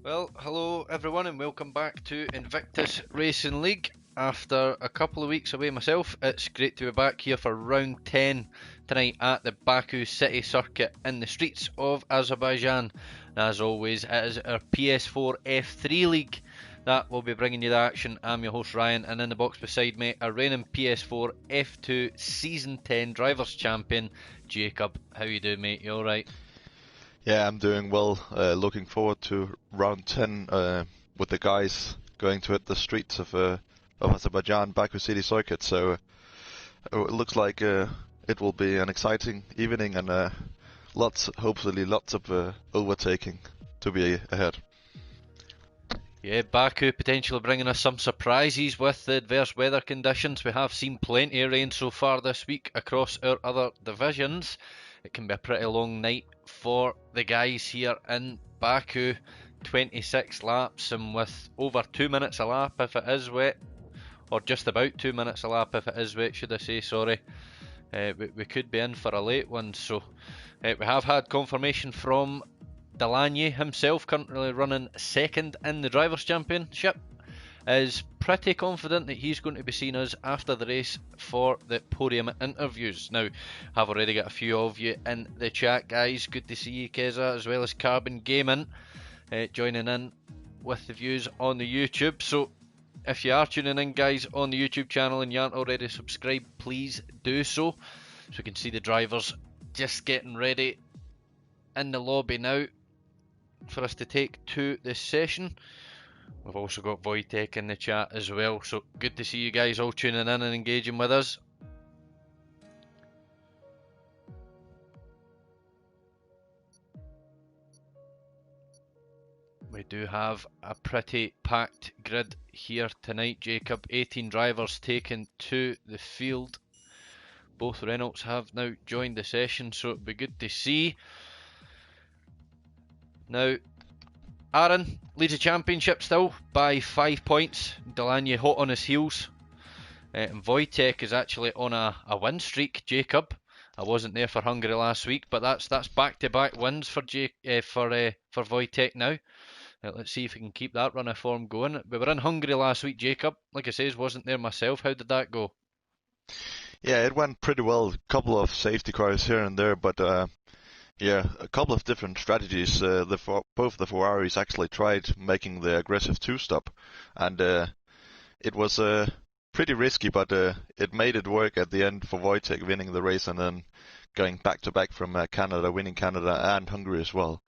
Well, hello everyone and welcome back to Invictus Racing League. After a couple of weeks away myself, it's great to be back here for round 10 tonight at the Baku City Circuit in the streets of Azerbaijan. And as always, it is our PS4 F3 League that will be bringing you the action. I'm your host Ryan, and in the box beside me, a reigning PS4 F2 Season 10 Drivers Champion, Jakob. How you doing, mate? You alright? Yeah, I'm doing well. Looking forward to round 10 with the guys going to hit the streets of Azerbaijan, Baku City Circuit. So it looks like it will be an exciting evening and hopefully lots of overtaking to be ahead. Yeah, Baku potentially bringing us some surprises with the adverse weather conditions. We have seen plenty of rain so far this week across our other divisions. It can be a pretty long night for the guys here in Baku. 26 laps and with over 2 minutes a lap if it is wet, or just about 2 minutes a lap if it is wet, should I say, sorry. We could be in for a late one. So we have had confirmation from Delanye himself, currently running second in the Drivers' Championship, is pretty confident that he's going to be seeing us after the race for the podium interviews. Now, I've already got a few of you in the chat, guys. Good to see you, Keza, as well as Carbon Gaming, joining in with the views on the YouTube. So, if you are tuning in, guys, on the YouTube channel and you aren't already subscribed, please do so. So we can see the drivers just getting ready in the lobby now for us to take to this session. We've also got Wojtek in the chat as well, so good to see you guys all tuning in and engaging with us. We do have a pretty packed grid here tonight, Jakob. 18 drivers taken to the field. Both Reynolds have now joined the session, so it'll be good to see. Now, Aaron leads the championship still by 5 points. Delanye hot on his heels. And Wojtek is actually on a win streak, Jakob. I wasn't there for Hungary last week, but that's back-to-back wins for Wojtek now. Let's see if we can keep that run of form going. We were in Hungary last week, Jakob. Like I says, wasn't there myself. How did that go? Yeah, it went pretty well. A couple of safety cars here and there, but yeah, a couple of different strategies. Both the Ferraris actually tried making the aggressive two-stop, and it was pretty risky, but it made it work at the end for Wojtek winning the race and then going back-to-back from Canada, winning Canada and Hungary as well.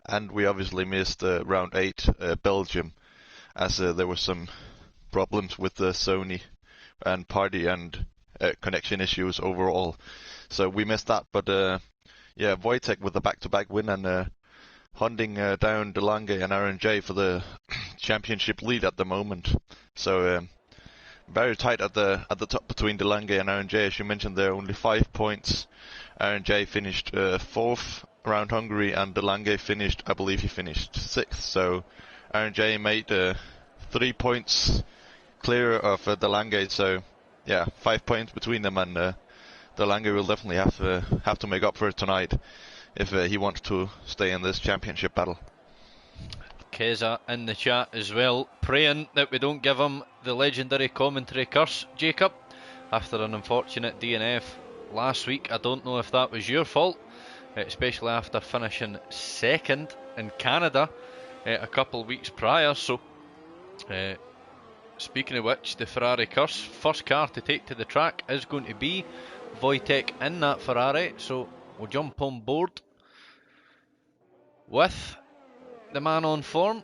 And we obviously missed round 8, Belgium, as there were some problems with the Sony and party and connection issues overall. So we missed that, but yeah, Wojtek with the back-to-back win and hunting down Delanghe and RNJ for the championship lead at the moment. So very tight at the top between Delanghe and RNJ. As you mentioned, there are only 5 points. RNJ finished 4th around Hungary, and Delanghe finished, I believe he finished 6th. So RNJ made 3 points clear of Delanghe. So yeah, 5 points between them, and Delanghe will definitely have to make up for it tonight if he wants to stay in this championship battle. Keza in the chat as well, praying that we don't give him the legendary commentary curse, Jakob, after an unfortunate DNF last week. I don't know if that was your fault, especially after finishing second in Canada a couple of weeks prior. So speaking of which, the Ferrari curse, first car to take to the track is going to be Wojtek in that Ferrari, so we'll jump on board with the man on form.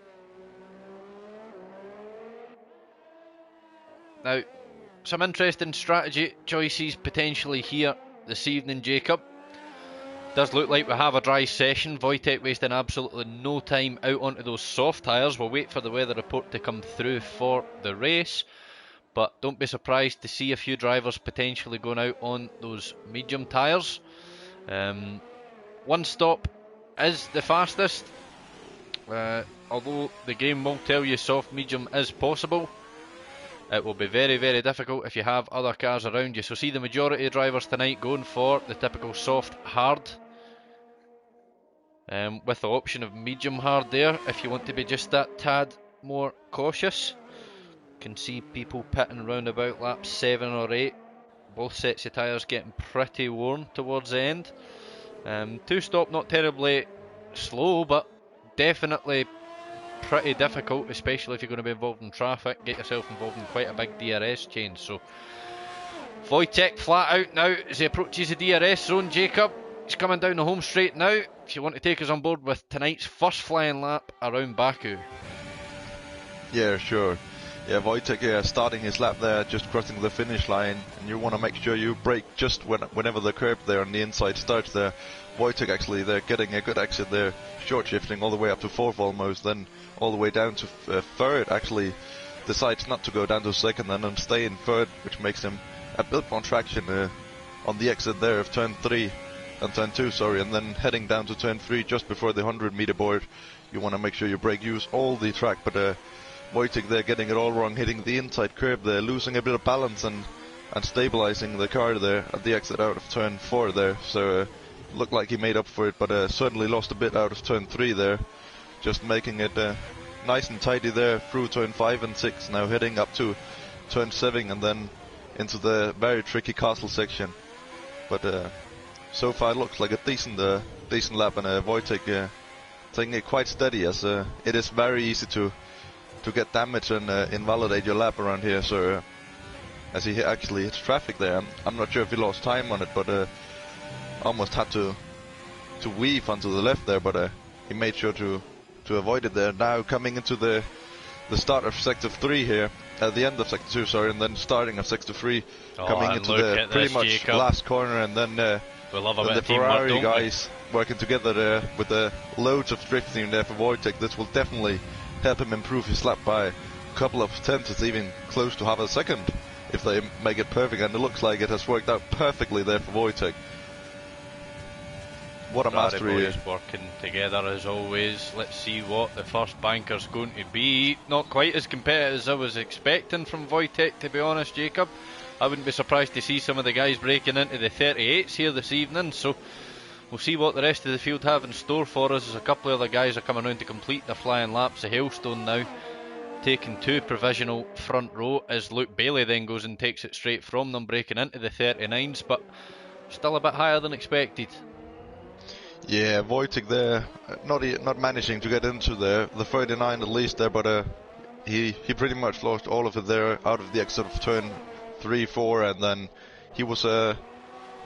Now, some interesting strategy choices potentially here this evening, Jakob. Does look like we have a dry session. Wojtek wasting absolutely no time out onto those soft tyres. We'll wait for the weather report to come through for the race, but don't be surprised to see a few drivers potentially going out on those medium tyres. One stop is the fastest, although the game will tell you soft medium is possible. It will be very, very difficult if you have other cars around you. So see the majority of drivers tonight going for the typical soft hard. with the option of medium hard there if you want to be just that tad more cautious. Can see people pitting round about lap 7 or 8. Both sets of tyres getting pretty worn towards the end. Two stop not terribly slow, but definitely pretty difficult, especially if you're going to be involved in traffic. Get yourself involved in quite a big DRS change. So Wojtek flat out now as he approaches the DRS zone. Jakob, he's coming down the home straight now. If you want to take us on board with tonight's first flying lap around Baku. Yeah, sure. Yeah, Wojtek starting his lap there, just crossing the finish line, and you want to make sure you brake just whenever the curb there on the inside starts there. Wojtek actually there getting a good exit there, short shifting all the way up to 4th almost, then all the way down to 3rd, actually decides not to go down to 2nd and then stay in 3rd, which makes him a bit more traction on the exit there of turn 3 and turn 2, sorry, and then heading down to turn 3 just before the 100-meter board. You want to make sure you brake use all the track, but Wojtek there getting it all wrong, hitting the inside curb there, losing a bit of balance and stabilizing the car there at the exit out of turn 4 there, so looked like he made up for it, but certainly lost a bit out of turn 3 there, just making it nice and tidy there through turn 5 and 6, now heading up to turn 7 and then into the very tricky castle section. But so far it looks like a decent lap, and Wojtek taking it quite steady, as it is very easy to get damage and invalidate your lap around here. So as he actually hits traffic there, I'm not sure if he lost time on it, but almost had to weave onto the left there, but he made sure to avoid it there. Now coming into the start of sector 3 here, at the end of sector 2, sorry, and then starting of sector 3, coming into the pretty much Jakob. Last corner, and then the Ferrari guys working together there with loads of drifting there for Wojtek. This will definitely help him improve his lap by a couple of tenths. It's even close to half a second if they make it perfect, and it looks like it has worked out perfectly there for Wojtek. What a mastery! Boys working together as always. Let's see what the first banker's going to be. Not quite as competitive as I was expecting from Wojtek, to be honest, Jakob. I wouldn't be surprised to see some of the guys breaking into the 38s here this evening, so we'll see what the rest of the field have in store for us, as a couple of other guys are coming around to complete their flying laps. The Hailstone now taking 2 provisional front row, as Luke Bailey then goes and takes it straight from them, breaking into the 39s, but still a bit higher than expected. Yeah, Wojtek there, not managing to get into the 39 at least there, but he pretty much lost all of it there out of the exit of turn 3, 4, and then he was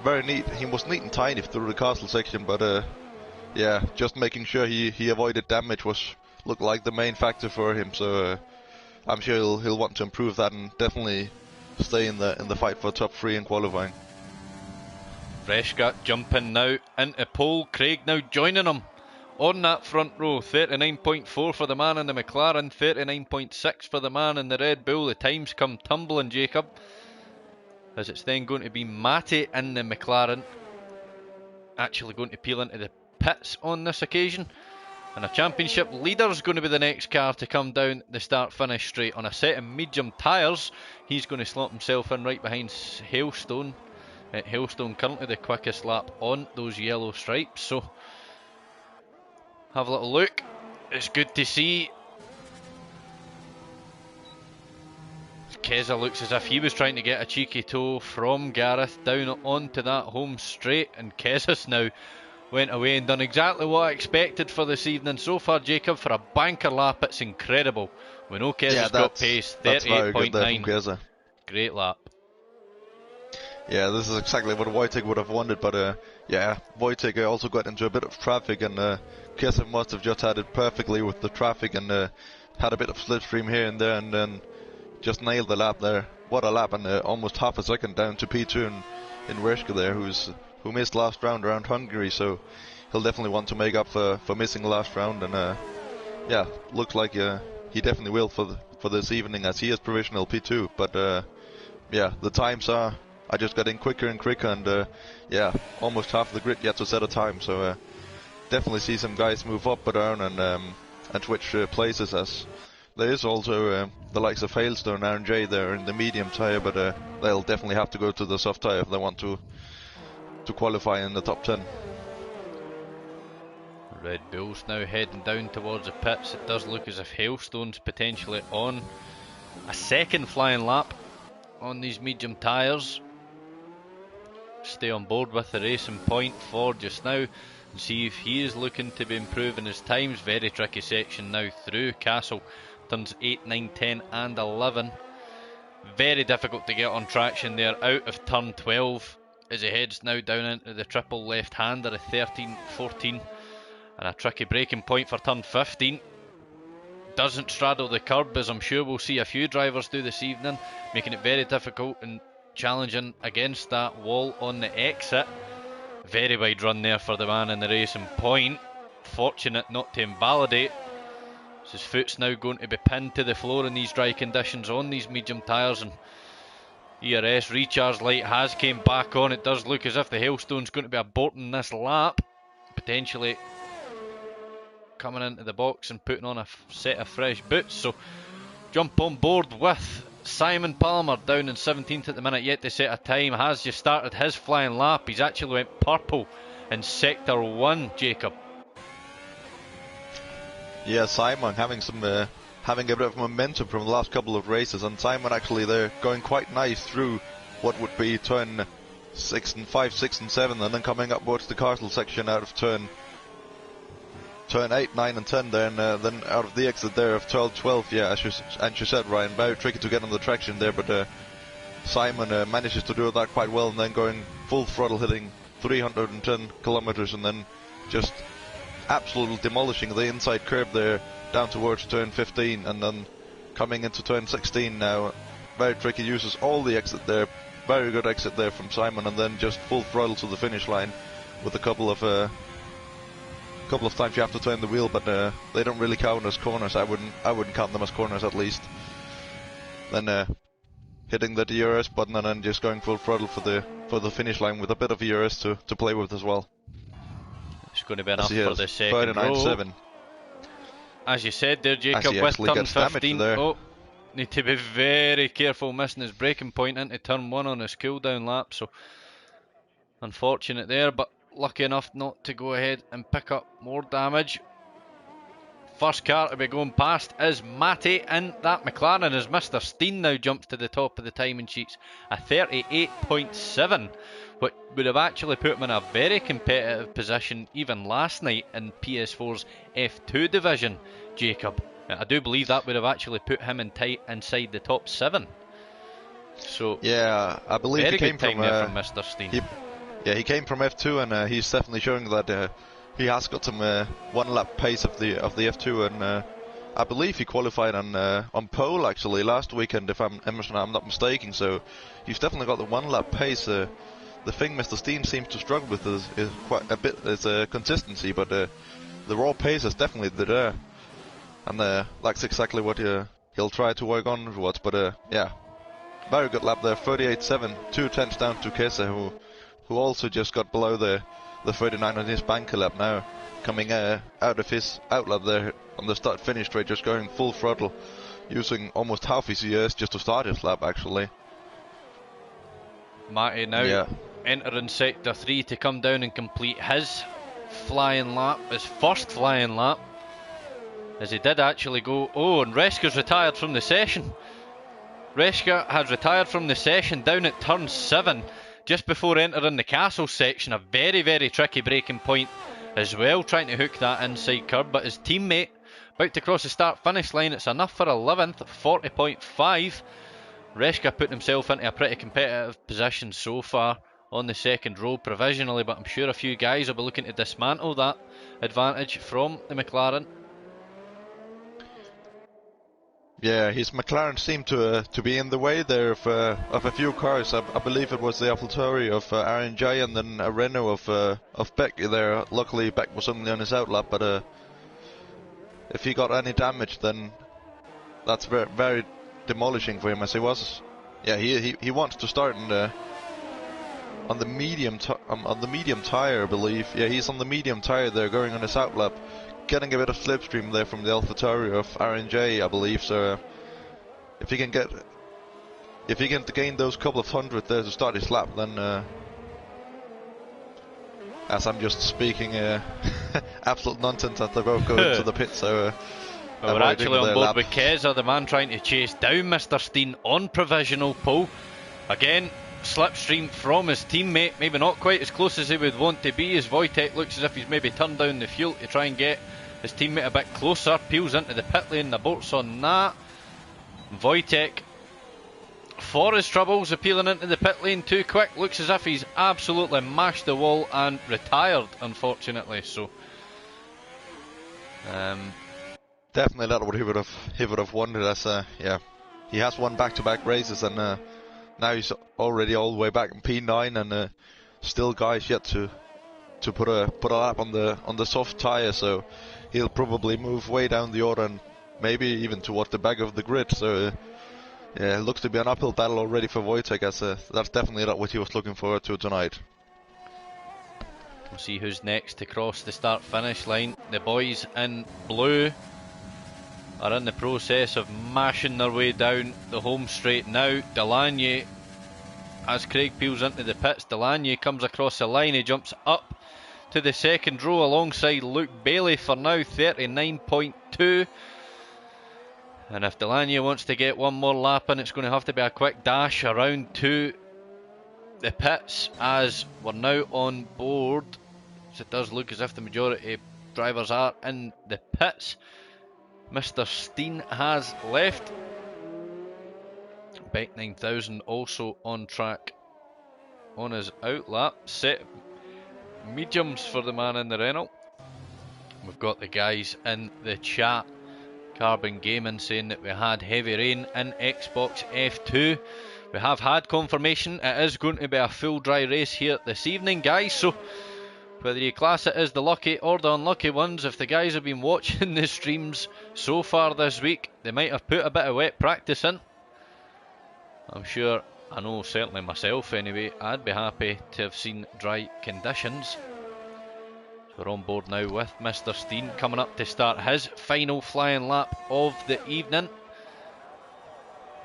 very neat. He was neat and tidy through the castle section, but yeah, just making sure he avoided damage looked like the main factor for him. So I'm sure he'll want to improve that and definitely stay in the fight for top 3 in qualifying. Freshcut jumping now into pole. Craig now joining him on that front row. 39.4 for the man in the McLaren, 39.6 for the man in the Red Bull. The times come tumbling, Jakob, as it's then going to be Matty in the McLaren actually going to peel into the pits on this occasion, and a championship leader is going to be the next car to come down the start-finish straight on a set of medium tyres. He's going to slot himself in right behind Hailstone. Hailstone currently the quickest lap on those yellow stripes, so have a little look. It's good to see. Keza looks as if he was trying to get a cheeky toe from Gareth down onto that home straight, and Keza's now went away and done exactly what I expected for this evening so far, Jakob. For a banker lap, it's incredible. We know Keza's got pace, 38.9. Great lap. Yeah, this is exactly what Wojtek would have wanted, but yeah, Wojtek also got into a bit of traffic, and Keza must have just had it perfectly with the traffic, and had a bit of slipstream here and there, and then just nailed the lap there. What a lap, and almost half a second down to P2 in Reshka there, who missed last round around Hungary, so he'll definitely want to make up for missing the last round, and yeah, looks like he definitely will for this evening, as he is provisional P2, but yeah, the times are just getting quicker and quicker, and yeah, almost half the grid yet to set a time, so definitely see some guys move up and down and switch places, as there is also the likes of Hailstone and RNJ there in the medium tyre, but they'll definitely have to go to the soft tyre if they want to qualify in the top 10. Red Bull's now heading down towards the pits. It does look as if Hailstone's potentially on a second flying lap on these medium tyres. Stay on board with the racing point for just now and see if he is looking to be improving his times. Very tricky section now through Castle, turns 8, 9, 10 and 11. Very difficult to get on traction there out of turn 12 as he heads now down into the triple left hander of 13, 14 and a tricky braking point for turn 15. Doesn't straddle the curb, as I'm sure we'll see a few drivers do this evening, making it very difficult and challenging against that wall on the exit. Very wide run there for the man in the racing point. Fortunate not to invalidate. So his foot's now going to be pinned to the floor in these dry conditions on these medium tyres, and ERS recharge light has came back on. It does look as if the Hailstone's going to be aborting this lap, potentially coming into the box and putting on a set of fresh boots. So jump on board with Simon Palmer down in 17th at the minute, yet to set a time. Has just started his flying lap. He's actually went purple in sector 1, Jacob. Yeah, Simon having having a bit of momentum from the last couple of races, and Simon actually there going quite nice through what would be turn 5, 6 and 7, and then coming up towards the castle section out of turn 8, 9 and 10 there, and then out of the exit there of 12. Yeah, as you said, Ryan, very tricky to get on the traction there, but Simon manages to do that quite well, and then going full throttle, hitting 310 kilometers, and then just absolutely demolishing the inside curb there down towards turn 15, and then coming into turn 16 now. Very tricky, uses all the exit there, very good exit there from Simon, and then just full throttle to the finish line with a couple of times you have to turn the wheel, but they don't really count as corners. I wouldn't count them as corners, at least. Then hitting the DRS button and then just going full throttle for the finish line with a bit of ERS to play with as well. It's going to be enough for the second row. 39.7. As you said there, Jacob, with turn 15. Oh, need to be very careful missing his braking point into turn 1 on his cool down lap. So unfortunate there, but lucky enough not to go ahead and pick up more damage. First car to be going past is Matty in that McLaren, as Mr. Steen now jumps to the top of the timing sheets, a 38.7, which would have actually put him in a very competitive position even last night in PS4's F2 division, Jacob. I do believe that would have actually put him inside the top 7. So yeah, I believe very he came good time from, there from Mr. Steen. He came from F2, and he's definitely showing that he has got some one lap pace of the F2, and I believe he qualified on pole actually last weekend, if I'm not mistaken. So he's definitely got the one lap pace. The thing Mr. Steen seems to struggle with is quite a bit consistency, but the raw pace is definitely there, and that's exactly what he'll try to work on towards. But yeah, very good lap there, 38.7, 2 tenths down to Kesa, who also just got below the 39 on his banker lap now, coming out of his outlap there on the start-finish straight, just going full throttle, using almost half his ES just to start his lap actually. Matty now entering sector 3 to come down and complete his flying lap, his first flying lap, as he did actually go, and Reska's retired from the session. Reska has retired from the session down at turn 7. Just before entering the castle section, a very, very tricky braking point as well, trying to hook that inside curb, but his teammate about to cross the start-finish line. It's enough for 11th, 40.5. Reska putting himself into a pretty competitive position so far on the second row provisionally, but I'm sure a few guys will be looking to dismantle that advantage from the McLaren. Yeah, his McLaren seemed to be in the way there of a few cars. I believe it was the AlphaTauri of R&J, and then a Renault of Beck there. Luckily, Beck was only on his outlap, but if he got any damage, then that's very, very demolishing for him, as he was. Yeah, he wants to start on the medium tire, I believe. Yeah, he's on the medium tire there, going on his outlap, getting a bit of slipstream there from the AlphaTauri of R&J, I believe. So if he can gain those couple of hundred there to start his lap, then as I'm just speaking absolute nonsense as they both go into the pit. So well, we're actually on board with Keza, the man trying to chase down Mr. Steen on provisional pole. Again, slipstream from his teammate, maybe not quite as close as he would want to be, as Wojtek looks as if he's maybe turned down the fuel to try and get his teammate a bit closer. Peels into the pit lane, the aborts on that. Wojtek, for his troubles, appealing into the pit lane too quick. Looks as if he's absolutely mashed the wall and retired, unfortunately. So, definitely not what he would have wanted. As yeah, he has won back-to-back races, and now he's already all the way back in P9, and still guys yet to put a lap on the soft tire. So he'll probably move way down the order and maybe even towards the back of the grid. So. Yeah, it looks to be an uphill battle already for Wojtek, as that's definitely not what he was looking forward to tonight. We'll see who's next to cross the start-finish line. The boys in blue are in the process of mashing their way down the home straight now. Delaney, as Craig peels into the pits, Delaney comes across the line. He jumps up to the second row alongside Luke Bailey for now 39.2. And if Delaney wants to get one more lap in, it's going to have to be a quick dash around to the pits, as we're now on board. So it does look as if the majority of drivers are in the pits. Mr. Steen has left. Beck 9000 also on track on his outlap. Set mediums for the man in the Renault. We've got the guys in the chat. Carbon Gaming saying that we had heavy rain in Xbox F2. We have had confirmation it is going to be a full dry race here this evening, guys. So whether you class it as the lucky or the unlucky ones, if the guys have been watching the streams so far this week, they might have put a bit of wet practice in. I'm sure, I know certainly myself anyway, I'd be happy to have seen dry conditions. We're on board now with Mr. Steen coming up to start his final flying lap of the evening.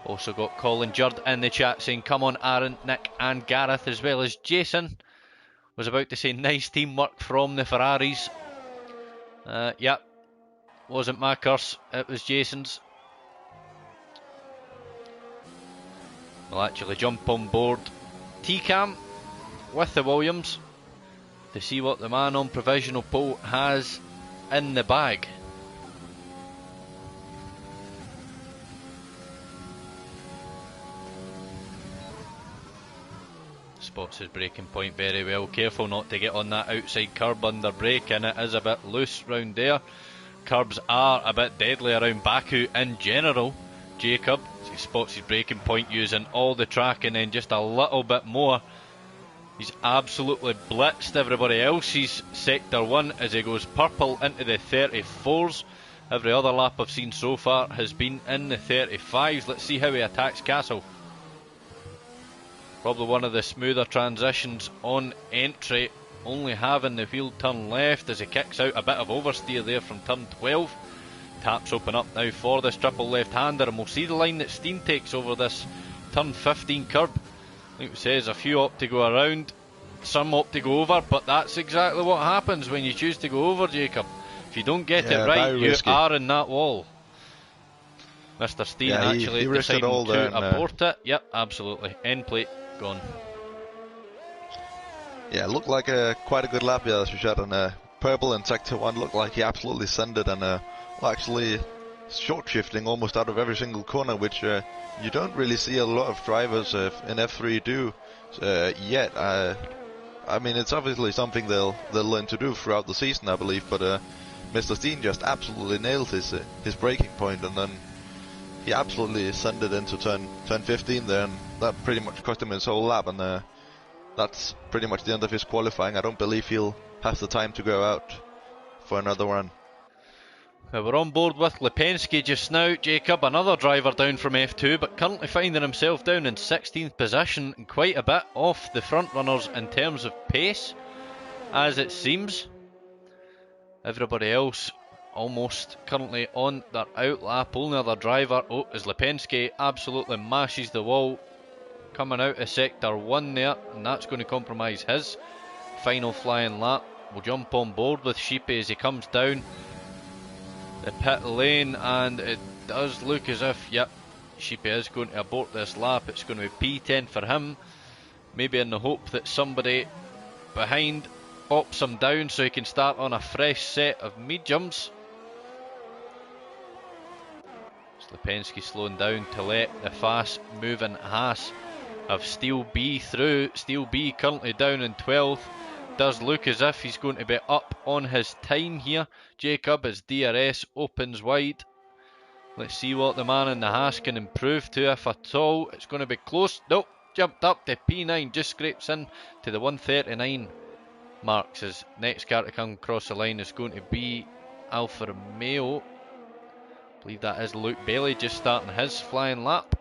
Also got Colin Judd in the chat saying come on Aaron, Nick and Gareth, as well as Jason. Was about to say nice teamwork from the Ferraris. Yep, wasn't my curse, it was Jason's. We'll actually jump on board T-Cam with the Williams to see what the man on provisional pole has in the bag. Spots his braking point very well. Careful not to get on that outside curb under brake, and it is a bit loose round there. Curbs are a bit deadly around Baku in general. Jakob, he spots his braking point using all the track and then just a little bit more. He's absolutely blitzed everybody else's sector 1 as he goes purple into the 34s. Every other lap I've seen so far has been in the 35s. Let's see how he attacks Castle. Probably one of the smoother transitions on entry, only having the wheel turn left as he kicks out a bit of oversteer there from turn 12. Taps open up now for this triple left-hander, and we'll see the line that Steen takes over this turn 15 curb. I think it says a few opt to go around, some opt to go over, but that's exactly what happens when you choose to go over, Jacob. If you don't get it right, you are in that wall. Mr. Steen actually deciding to abort it. Yep, absolutely. End plate gone. Yeah, it looked like quite a good lap here, as we shot on purple in sector 1. Looked like he absolutely sent it, and actually short shifting almost out of every single corner, which you don't really see a lot of drivers in F3 do yet. I mean, it's obviously something they'll learn to do throughout the season, I believe, but Mr. Steen just absolutely nailed his braking point, and then he absolutely sent it into turn 15 there, and that pretty much cost him his whole lap, and that's pretty much the end of his qualifying. I don't believe he'll have the time to go out for another run. We're on board with Lipensky just now, Jacob, another driver down from F2, but currently finding himself down in 16th position and quite a bit off the front runners in terms of pace, as it seems. Everybody else almost currently on their outlap. Only other driver is Lipensky, absolutely mashes the wall coming out of sector 1 there, and that's going to compromise his final flying lap. We'll jump on board with Sheepy as he comes down the pit lane, and it does look as if, yep, Sheepy is going to abort this lap. It's going to be P10 for him, maybe in the hope that somebody behind pops him down so he can start on a fresh set of mediums. Lipinski slowing down to let the fast moving Haas of Steel B through. Steel B currently down in 12th. Does look as if he's going to be up on his time here, Jakob, as DRS opens wide. Let's see what the man in the Haas can improve to, if at all. It's going to be close. Nope, jumped up to P9, just scrapes in to the 139 marks. His next car to come across the line is going to be Alfa Romeo. I believe that is Luke Bailey just starting his flying lap.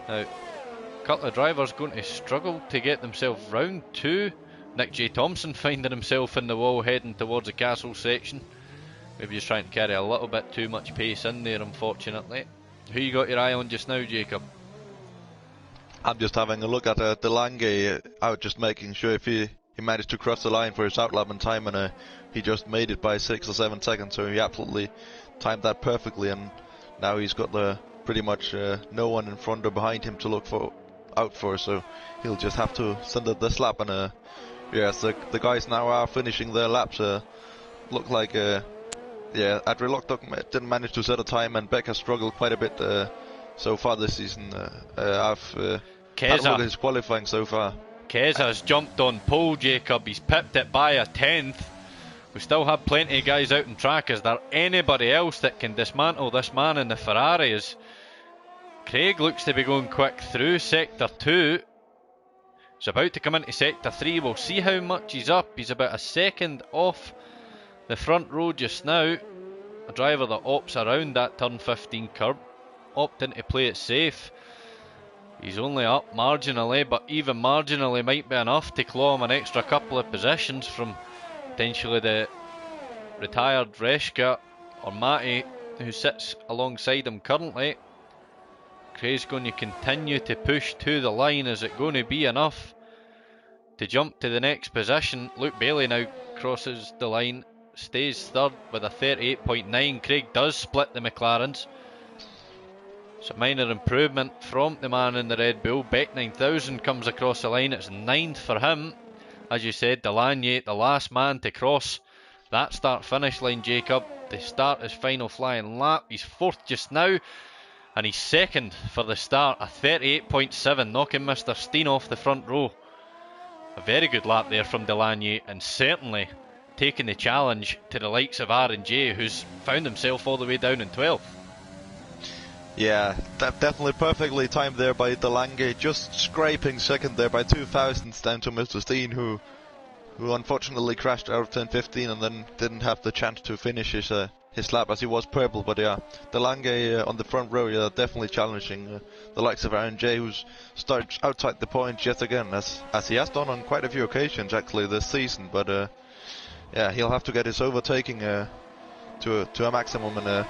Now, a couple of drivers going to struggle to get themselves round to. Nick J. Thompson finding himself in the wall heading towards the castle section. Maybe just trying to carry a little bit too much pace in there, unfortunately. Who you got your eye on just now, Jacob? I'm just having a look at Delange out, just making sure if he managed to cross the line for his outlap in time, and he just made it by 6 or 7 seconds, so he absolutely timed that perfectly, and now he's got pretty much no one in front or behind him to look out for, so he'll just have to send it this lap. And yes, the guys now are finishing their laps. Look like Adrian didn't manage to set a time, and Beck has struggled quite a bit so far this season. I've had a look at his qualifying so far. Keza's jumped on pole, Jacob. He's pipped it by a 10th. We still have plenty of guys out in track. Is there anybody else that can dismantle this man in the Ferrari? As Craig looks to be going quick through sector 2. He's about to come into sector 3. We'll see how much he's up. He's about a second off the front row just now. A driver that opts around that turn 15 curb, opting to play it safe. He's only up marginally, but even marginally might be enough to claw him an extra couple of positions from potentially the retired Reshka or Matty, who sits alongside him currently. Craig's going to continue to push to the line. Is it going to be enough to jump to the next position? Luke Bailey now crosses the line, stays third with a 38.9. Craig does split the McLarens. It's a minor improvement from the man in the Red Bull. Beck 9000 comes across the line. It's 9th for him. As you said, Delaney, the last man to cross that start-finish line, Jacob, to start his final flying lap. He's 4th just now, and he's 2nd for the start. A 38.7, knocking Mr. Steen off the front row. A very good lap there from Delaney, and certainly taking the challenge to the likes of R&J, who's found himself all the way down in 12th. Yeah, definitely perfectly timed there by Delange, just scraping second there by 2 thousandths down to Mr. Steen, who unfortunately crashed out of turn 15 and then didn't have the chance to finish his lap as he was purple. But yeah, Delange on the front row, yeah, definitely challenging the likes of R&J, who's started outside the points yet again, as he has done on quite a few occasions actually this season. But yeah, he'll have to get his overtaking to a maximum, and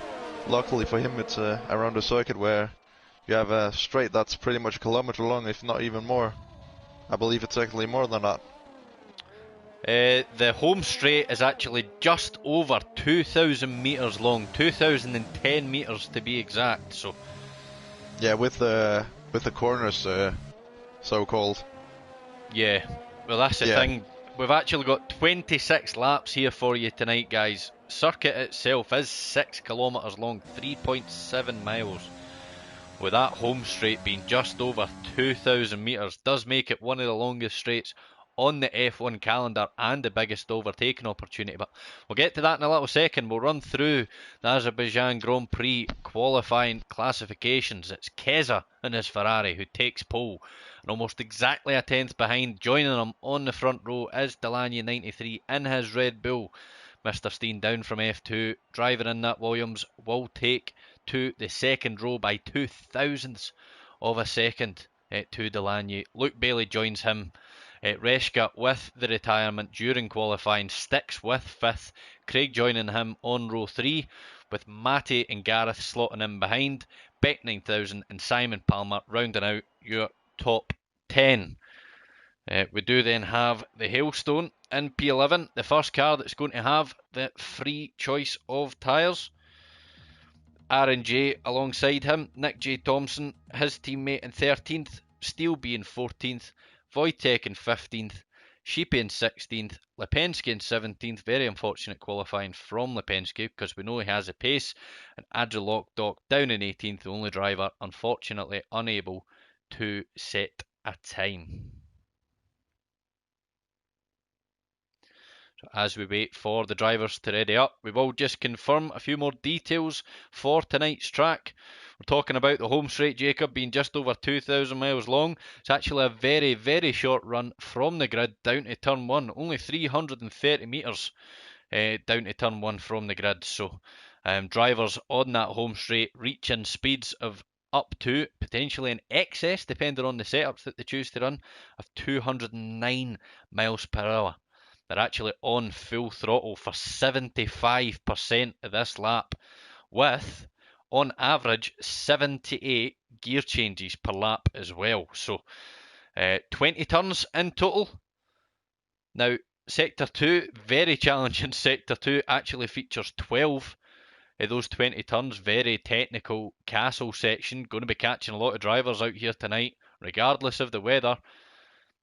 luckily for him, it's around a circuit where you have a straight that's pretty much a kilometer long, if not even more. I believe it's actually more than that. The home straight is actually just over 2,000 metres long, 2,010 metres to be exact. So, yeah, with the corners, so called. Yeah, well that's the thing. We've actually got 26 laps here for you tonight, guys. Circuit itself is 6 kilometres long, 3.7 miles. With that home straight being just over 2,000 metres, does make it one of the longest straights on the F1 calendar and the biggest overtaking opportunity. But we'll get to that in a little second. We'll run through the Azerbaijan Grand Prix qualifying classifications. It's Keza and his Ferrari who takes pole, and almost exactly a 10th behind. Joining him on the front row is Delaney 93 in his Red Bull. Mr. Steen down from F2, driving in that Williams, will take to the second row by 2 thousandths of a second to Delaney. Luke Bailey joins him. Reshka, with the retirement during qualifying, sticks with 5th. Craig joining him on row 3, with Matty and Gareth slotting in behind. Beck 9000 and Simon Palmer rounding out your top 10. We do then have the Hailstone in P11, the first car that's going to have the free choice of tyres. R&J alongside him, Nick J. Thompson, his teammate in 13th, Steele being 14th, Wojtek in 15th, Sheepy in 16th, Lipensky in 17th, very unfortunate qualifying from Lipensky because we know he has a pace, and Adrian Lockdock down in 18th, the only driver unfortunately unable to set a time. As we wait for the drivers to ready up, we will just confirm a few more details for tonight's track. We're talking about the home straight, Jacob, being just over 2,000 miles long. It's actually a very, very short run from the grid down to turn 1, only 330 metres down to turn 1 from the grid. So drivers on that home straight reaching speeds of up to, potentially in excess, depending on the setups that they choose to run, of 209 miles per hour. They're actually on full throttle for 75% of this lap, with, on average, 78 gear changes per lap as well. So, 20 turns in total. Now, Sector 2, very challenging. Sector 2 actually features 12 of those 20 turns. Very technical castle section. Going to be catching a lot of drivers out here tonight, regardless of the weather,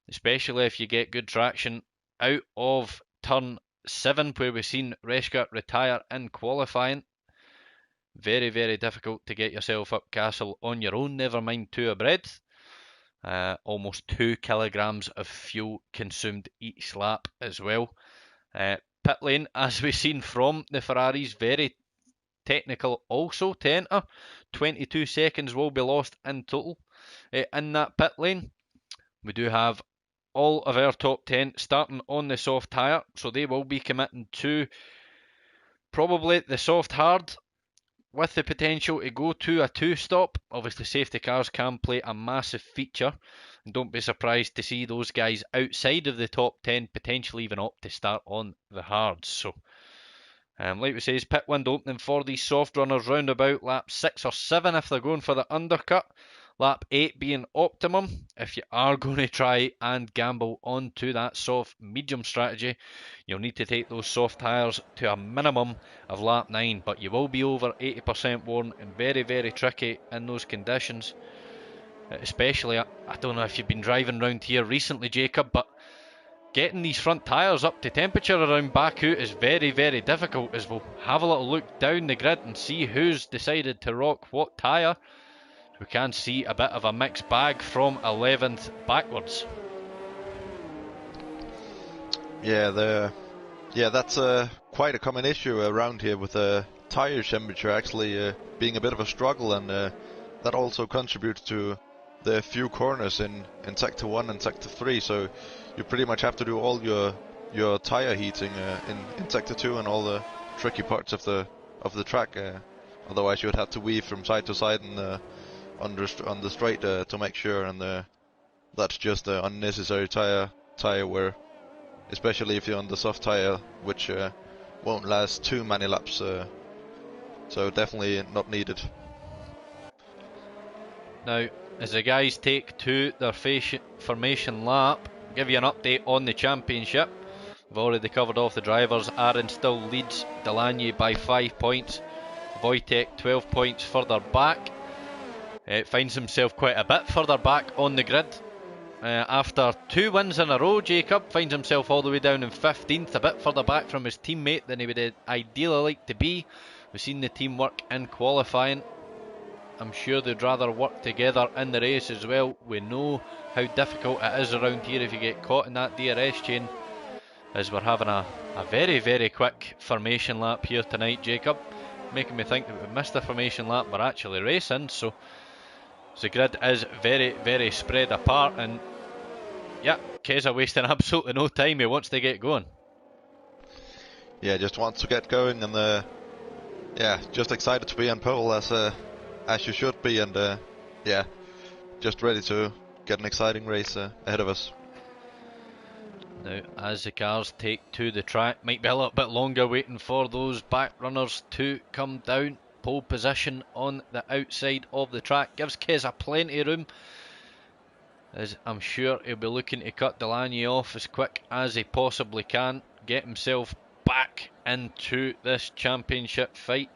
especially if you get good traction out of turn 7, where we've seen Reshka retire in qualifying. Very, very difficult to get yourself up castle on your own, never mind two abread. Almost 2 kilograms of fuel consumed each lap as well. Pit lane, as we've seen from the Ferraris, very technical also to enter. 22 seconds will be lost in total in that pit lane. We do have all of our top 10 starting on the soft tyre, so they will be committing to probably the soft hard, with the potential to go to a 2-stop. Obviously, safety cars can play a massive feature, and don't be surprised to see those guys outside of the top 10 potentially even opt to start on the hards. So, like we say, is pit wind opening for these soft runners round about lap 6 or 7 if they're going for the undercut. Lap 8 being optimum if you are going to try and gamble onto that soft medium strategy. You'll need to take those soft tyres to a minimum of lap 9, but you will be over 80% worn and very, very tricky in those conditions. Especially, I don't know if you've been driving around here recently, Jacob, but getting these front tyres up to temperature around Baku is very, very difficult, as we'll have a little look down the grid and see who's decided to rock what tyre. We can see a bit of a mixed bag from 11th backwards. Yeah, that's quite a common issue around here, with the tire temperature actually being a bit of a struggle, and that also contributes to the few corners in Sector 1 and Sector 3, so you pretty much have to do all your tire heating in Sector 2 and all the tricky parts of the track. Otherwise you'd have to weave from side to side and on the straight to make sure, and that's just unnecessary tire wear, especially if you're on the soft tire, which won't last too many laps, so definitely not needed. Now, as the guys take to their formation lap, I'll give you an update on the championship. We've already covered off the drivers. Aaron still leads Delaney by 5 points. Wojtek 12 points further back. Finds himself quite a bit further back on the grid. After 2 wins in a row, Jacob finds himself all the way down in 15th, a bit further back from his teammate than he would ideally like to be. We've seen the team work in qualifying. I'm sure they'd rather work together in the race as well. We know how difficult it is around here if you get caught in that DRS chain, as we're having a very, very quick formation lap here tonight, Jacob. Making me think that we missed a formation lap, we're actually racing, so the grid is very, very spread apart, and yeah, Keza wasting absolutely no time. He wants to get going. Yeah, just wants to get going, and yeah, just excited to be on pole as you should be, and yeah, just ready to get an exciting race ahead of us. Now, as the cars take to the track, might be a little bit longer waiting for those back runners to come down. Pole position on the outside of the track gives Keza plenty of room. as I'm sure he'll be looking to cut Delaney off as quick as he possibly can, get himself back into this championship fight.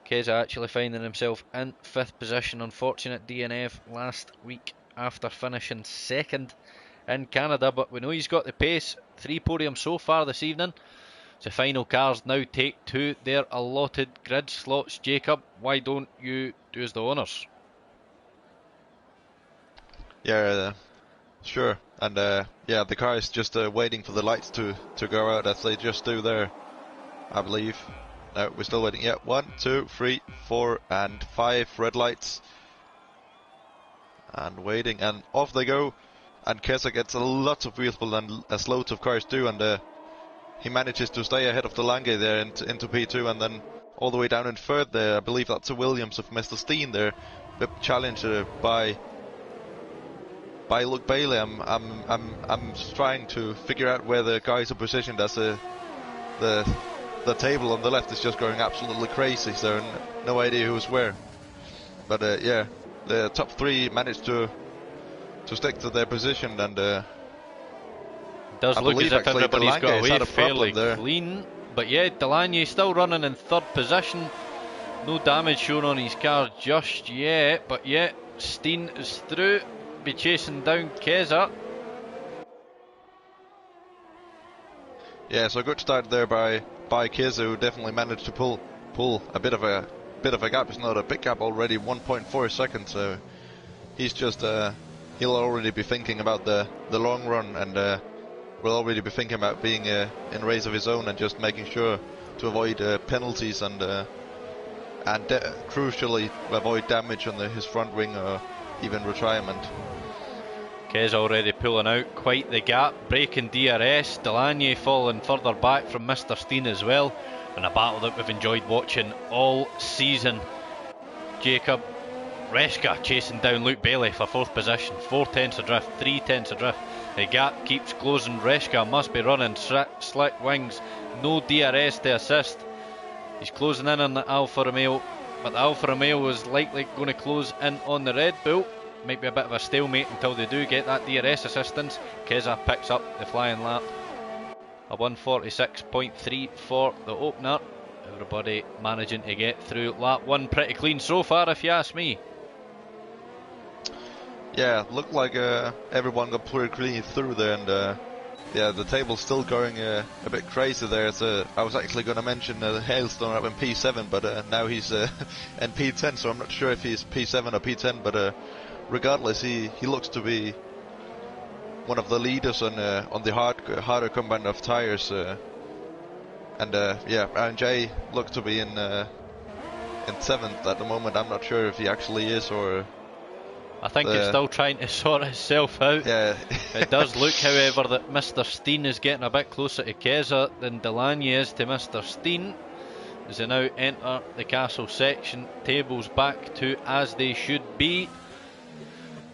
Keza actually finding himself in 5th position. Unfortunate DNF last week after finishing 2nd in Canada, but we know he's got the pace. 3 podiums so far this evening. The final cars now take to their allotted grid slots. Jacob, why don't you do us the honours? Yeah, sure. And yeah, the car is just waiting for the lights to go out, as they just do there, I believe. No, we're still waiting. Yeah, 1, 2, 3, 4 and 5 red lights. And waiting, and off they go. And Kesa gets a lot of wheel pull, and as loads of cars do, and he manages to stay ahead of Delaney there into P2, and then all the way down in 3rd there. I believe that's a Williams of Mr. Steen there, challenged by Luke Bailey. I'm trying to figure out where the guys are positioned, as the table on the left is just going absolutely crazy, so no idea who's where. But yeah, the top 3 managed to stick to their position, and does look as if everybody's got away fairly there. Clean. But yeah, Delaney still running in 3rd position. No damage shown on his car just yet, but yeah, Steen is through. Be chasing down Keza. Yeah, so a good start there by Keza, who definitely managed to pull a bit of a gap. It's not a big gap already, 1.4 seconds. So he's just he'll already be thinking about the long run, and will already be thinking about being in a race of his own, and just making sure to avoid penalties, and crucially avoid damage on his front wing or even retirement. Kez already pulling out quite the gap, breaking DRS. Delaney falling further back from Mr. Steen as well, and a battle that we've enjoyed watching all season. Jacob, Reska chasing down Luke Bailey for 4th position, 4 tenths adrift, 3 tenths adrift. The gap keeps closing. Reska must be running slick wings, no DRS to assist. He's closing in on the Alfa Romeo, but the Alfa Romeo is likely going to close in on the Red Bull. Might be a bit of a stalemate until they do get that DRS assistance. Keza picks up the flying lap. A 146.3 for the opener. Everybody managing to get through lap 1 pretty clean so far, if you ask me. Yeah, looked like everyone got pretty clean through there, and yeah, the table's still going a bit crazy there. So I was actually going to mention Hailstone up in P7, but now he's in P10, so I'm not sure if he's P7 or P10, but regardless, he looks to be one of the leaders on the harder combine of tires, and yeah, Aaron J looks to be in 7th at the moment. I'm not sure if he actually is, or I think it's still trying to sort itself out. Yeah. It does look, however, that Mr. Steen is getting a bit closer to Keza than Delaney is to Mr. Steen, as they now enter the castle section. Tables back to as they should be.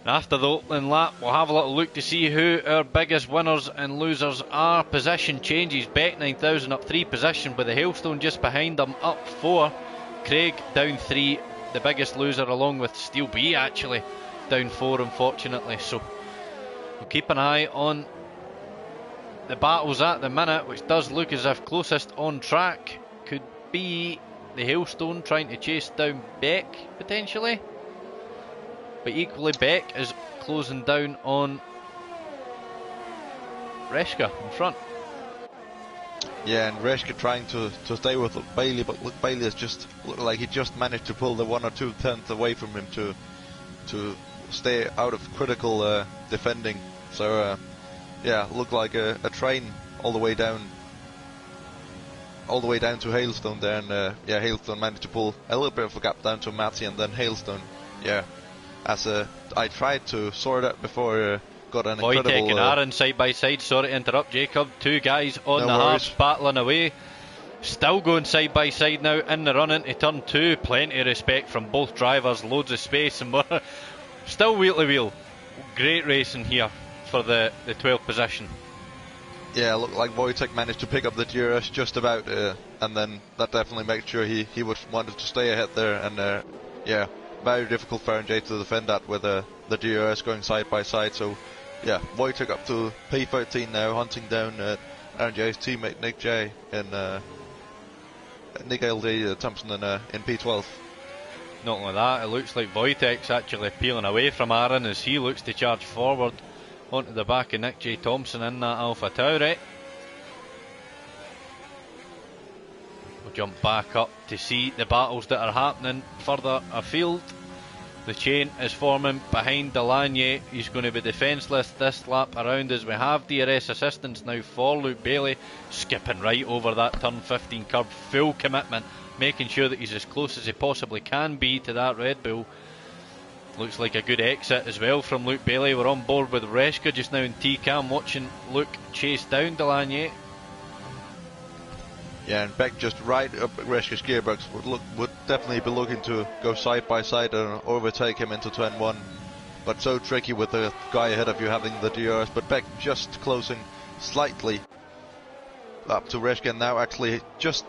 After the opening lap, we'll have a little look to see who our biggest winners and losers are. Position changes. Beck 9000 up 3 position, with the Hailstone just behind them up 4. Craig down 3, the biggest loser, along with Steel B actually down 4, unfortunately. So we'll keep an eye on the battles at the minute, which does look as if closest on track could be the Hailstone trying to chase down Beck potentially. But equally, Beck is closing down on Reska in front. Yeah, and Reska trying to stay with Bailey, but look, Bailey has just looked like he just managed to pull the 1 or 2 tenths away from him to stay out of critical defending. So yeah, looked like a train all the way down to Hailstone there, and yeah, Hailstone managed to pull a little bit of a gap down to Matty, and then Hailstone, yeah. As I tried to sort out before, got an incredible... Wojtek and Aaron side by side. Sorry to interrupt, Jacob. 2 guys on the harps battling away. Still going side by side now in the run into turn 2. Plenty of respect from both drivers. Loads of space, and we're still wheel to wheel. Great racing here for the 12th position. Yeah, looked like Wojtek managed to pick up the DRS just about, and then that definitely made sure he wanted to stay ahead there, and yeah. very difficult for RNJ to defend that with the DRS going side by side. So yeah, Wojtek up to P13 now, hunting down RNJ's teammate Nick J and Nick LD Thompson in P12. Not only that, it looks like Wojtek's actually peeling away from Aaron as he looks to charge forward onto the back of Nick J Thompson in that Alpha Tauri. We'll jump back up to see the battles that are happening further afield. The chain is forming behind Delanye. He's going to be defenceless this lap around as we have DRS assistance now for Luke Bailey, skipping right over that turn 15 curb, full commitment, making sure that he's as close as he possibly can be to that Red Bull. Looks like a good exit as well from Luke Bailey. We're on board with Reska just now in T-Cam, watching Luke chase down Delanye. Yeah, and Beck just right up Reska's gearbox would definitely be looking to go side by side and overtake him into turn 1. But so tricky with the guy ahead of you having the DRS. But Beck just closing slightly up to Reska, and now actually just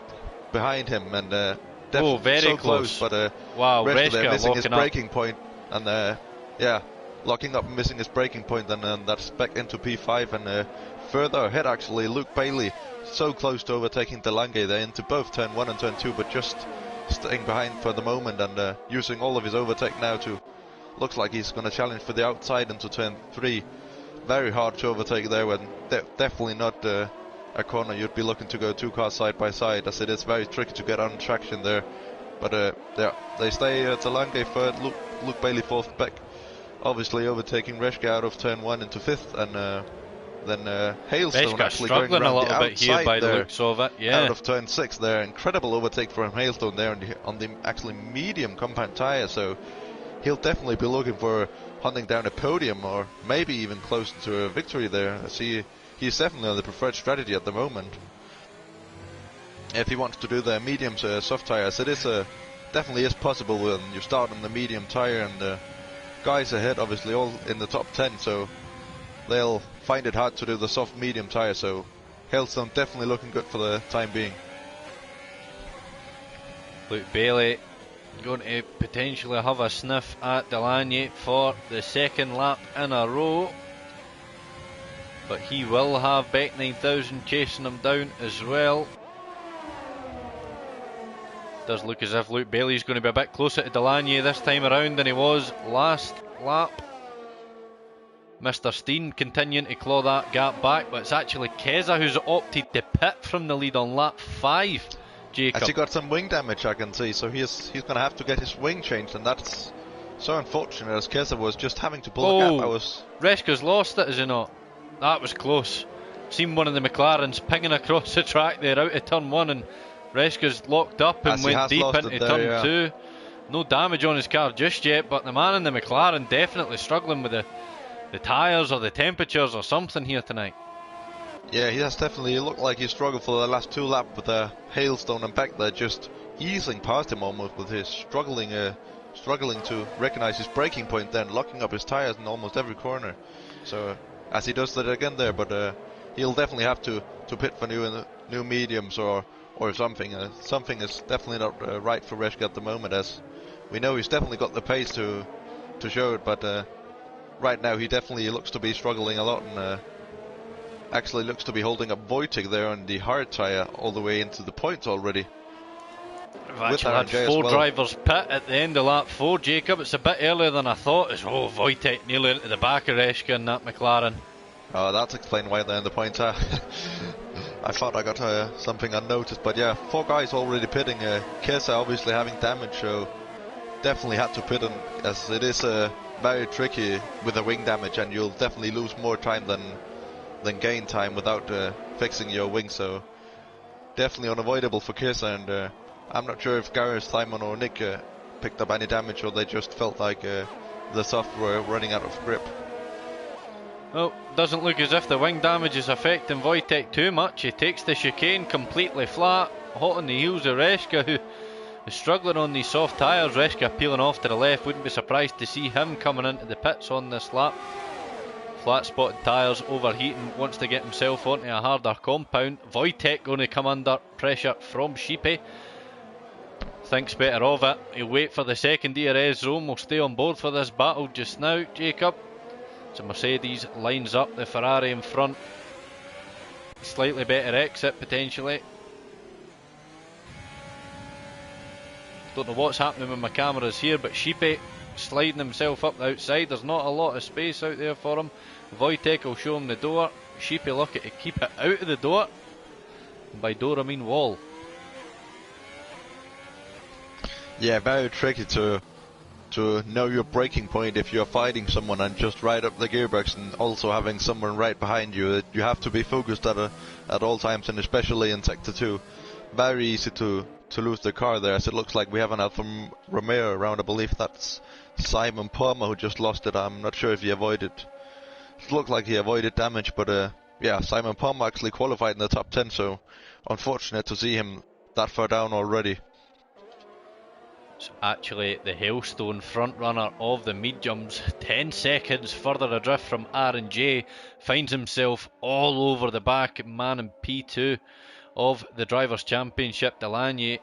behind him, and definitely very so close. But wow, Reska there missing his up. braking point, and yeah, locking up and missing his braking point, and that's Beck into P5, and further ahead actually Luke Bailey. So close to overtaking Delange there into both turn 1 and turn 2, but just staying behind for the moment and using all of his overtake now to, looks like he's going to challenge for the outside into turn 3. Very hard to overtake there, when definitely not a corner you'd be looking to go 2 cars side by side, as it is very tricky to get on traction there. But yeah, they stay Delange third, Luke Bailey fourth, Beck obviously overtaking Reska out of turn 1 into 5th, and then Hailstone Reska actually going struggling around a little the bit here outside by the there, looks of it, yeah. out of turn 6 there. Incredible overtake from Hailstone there on the actually medium compound tyre, so he'll definitely be looking for hunting down a podium or maybe even close to a victory there, as he's definitely on the preferred strategy at the moment. If he wants to do the medium to soft tyres, it is definitely is possible when you start on the medium tyre, and the guys ahead obviously all in the top 10, so they'll find it hard to do the soft medium tyre, so Hailstone definitely looking good for the time being. Luke Bailey going to potentially have a sniff at Delanye for the second lap in a row, but he will have Beck 9000 chasing him down as well. Does look as if Luke Bailey's going to be a bit closer to Delanye this time around than he was last lap. Mr. Steen continuing to claw that gap back, but it's actually Keza who's opted to pit from the lead on lap 5. Jakob. Has he got some wing damage, I can see, so he's going to have to get his wing changed, and that's so unfortunate, as Keza was just having to pull a gap. Reska's lost it, is he not? That was close. Seen one of the McLarens pinging across the track there out of turn 1, and Reska's locked up and went deep into turn 2. No damage on his car just yet, but the man in the McLaren definitely struggling with the tyres or the temperatures or something here tonight. Yeah, he has definitely looked like he struggled for the last 2 laps with Hailstone and Beck there just easing past him almost, with his struggling to recognise his braking point, then locking up his tyres in almost every corner. So as he does that again there, but he'll definitely have to pit for new mediums or something. Something is definitely not right for Reska at the moment, as we know he's definitely got the pace to show it, but right now he definitely looks to be struggling a lot, and actually looks to be holding up Wojtek there on the hard tyre all the way into the points already. We've actually had 4 drivers pit at the end of lap 4, Jacob. It's a bit earlier than I thought. Wojtek nearly into the back of Reska in that McLaren. Oh, that's explained why they're in the points. I thought I got something unnoticed, but yeah, 4 guys already pitting. Kesa obviously having damage, so definitely had to pit him, as it is very tricky with the wing damage, and you'll definitely lose more time than gain time without fixing your wing, so definitely unavoidable for Kesa, and I'm not sure if Gareth, Simon or Nick picked up any damage, or they just felt like the soft were running out of grip. Well, doesn't look as if the wing damage is affecting Wojtek too much. He takes the chicane completely flat, hot on the heels of Reska, who is struggling on these soft tyres. Reska peeling off to the left, wouldn't be surprised to see him coming into the pits on this lap. Flat spotted tyres, overheating, wants to get himself onto a harder compound. Wojtek going to come under pressure from Sheepy. thinks better of it. He'll wait for the second DRS zone. We'll stay on board for this battle just now, Jacob. So Mercedes lines up the Ferrari in front. Slightly better exit potentially. Don't know what's happening with my cameras here, but Sheepy sliding himself up the outside. There's not a lot of space out there for him. Wojtek will show him the door. Sheepy looking to keep it out of the door. And by door I mean wall. Yeah, very tricky to know your braking point if you're fighting someone and just ride up the gearbox and also having someone right behind you. You have to be focused at all times, and especially in Sector 2. Very easy to lose the car there, as it looks like we have an Alfa Romeo around. I believe that's Simon Palmer who just lost it. I'm not sure if he avoided. It looked like he avoided damage, but yeah, Simon Palmer actually qualified in the top 10, so unfortunate to see him that far down already. It's actually the Hailstone front runner of the mediums, 10 seconds further adrift from R&J, finds himself all over the back man in P2 of the Drivers' Championship. Delaney,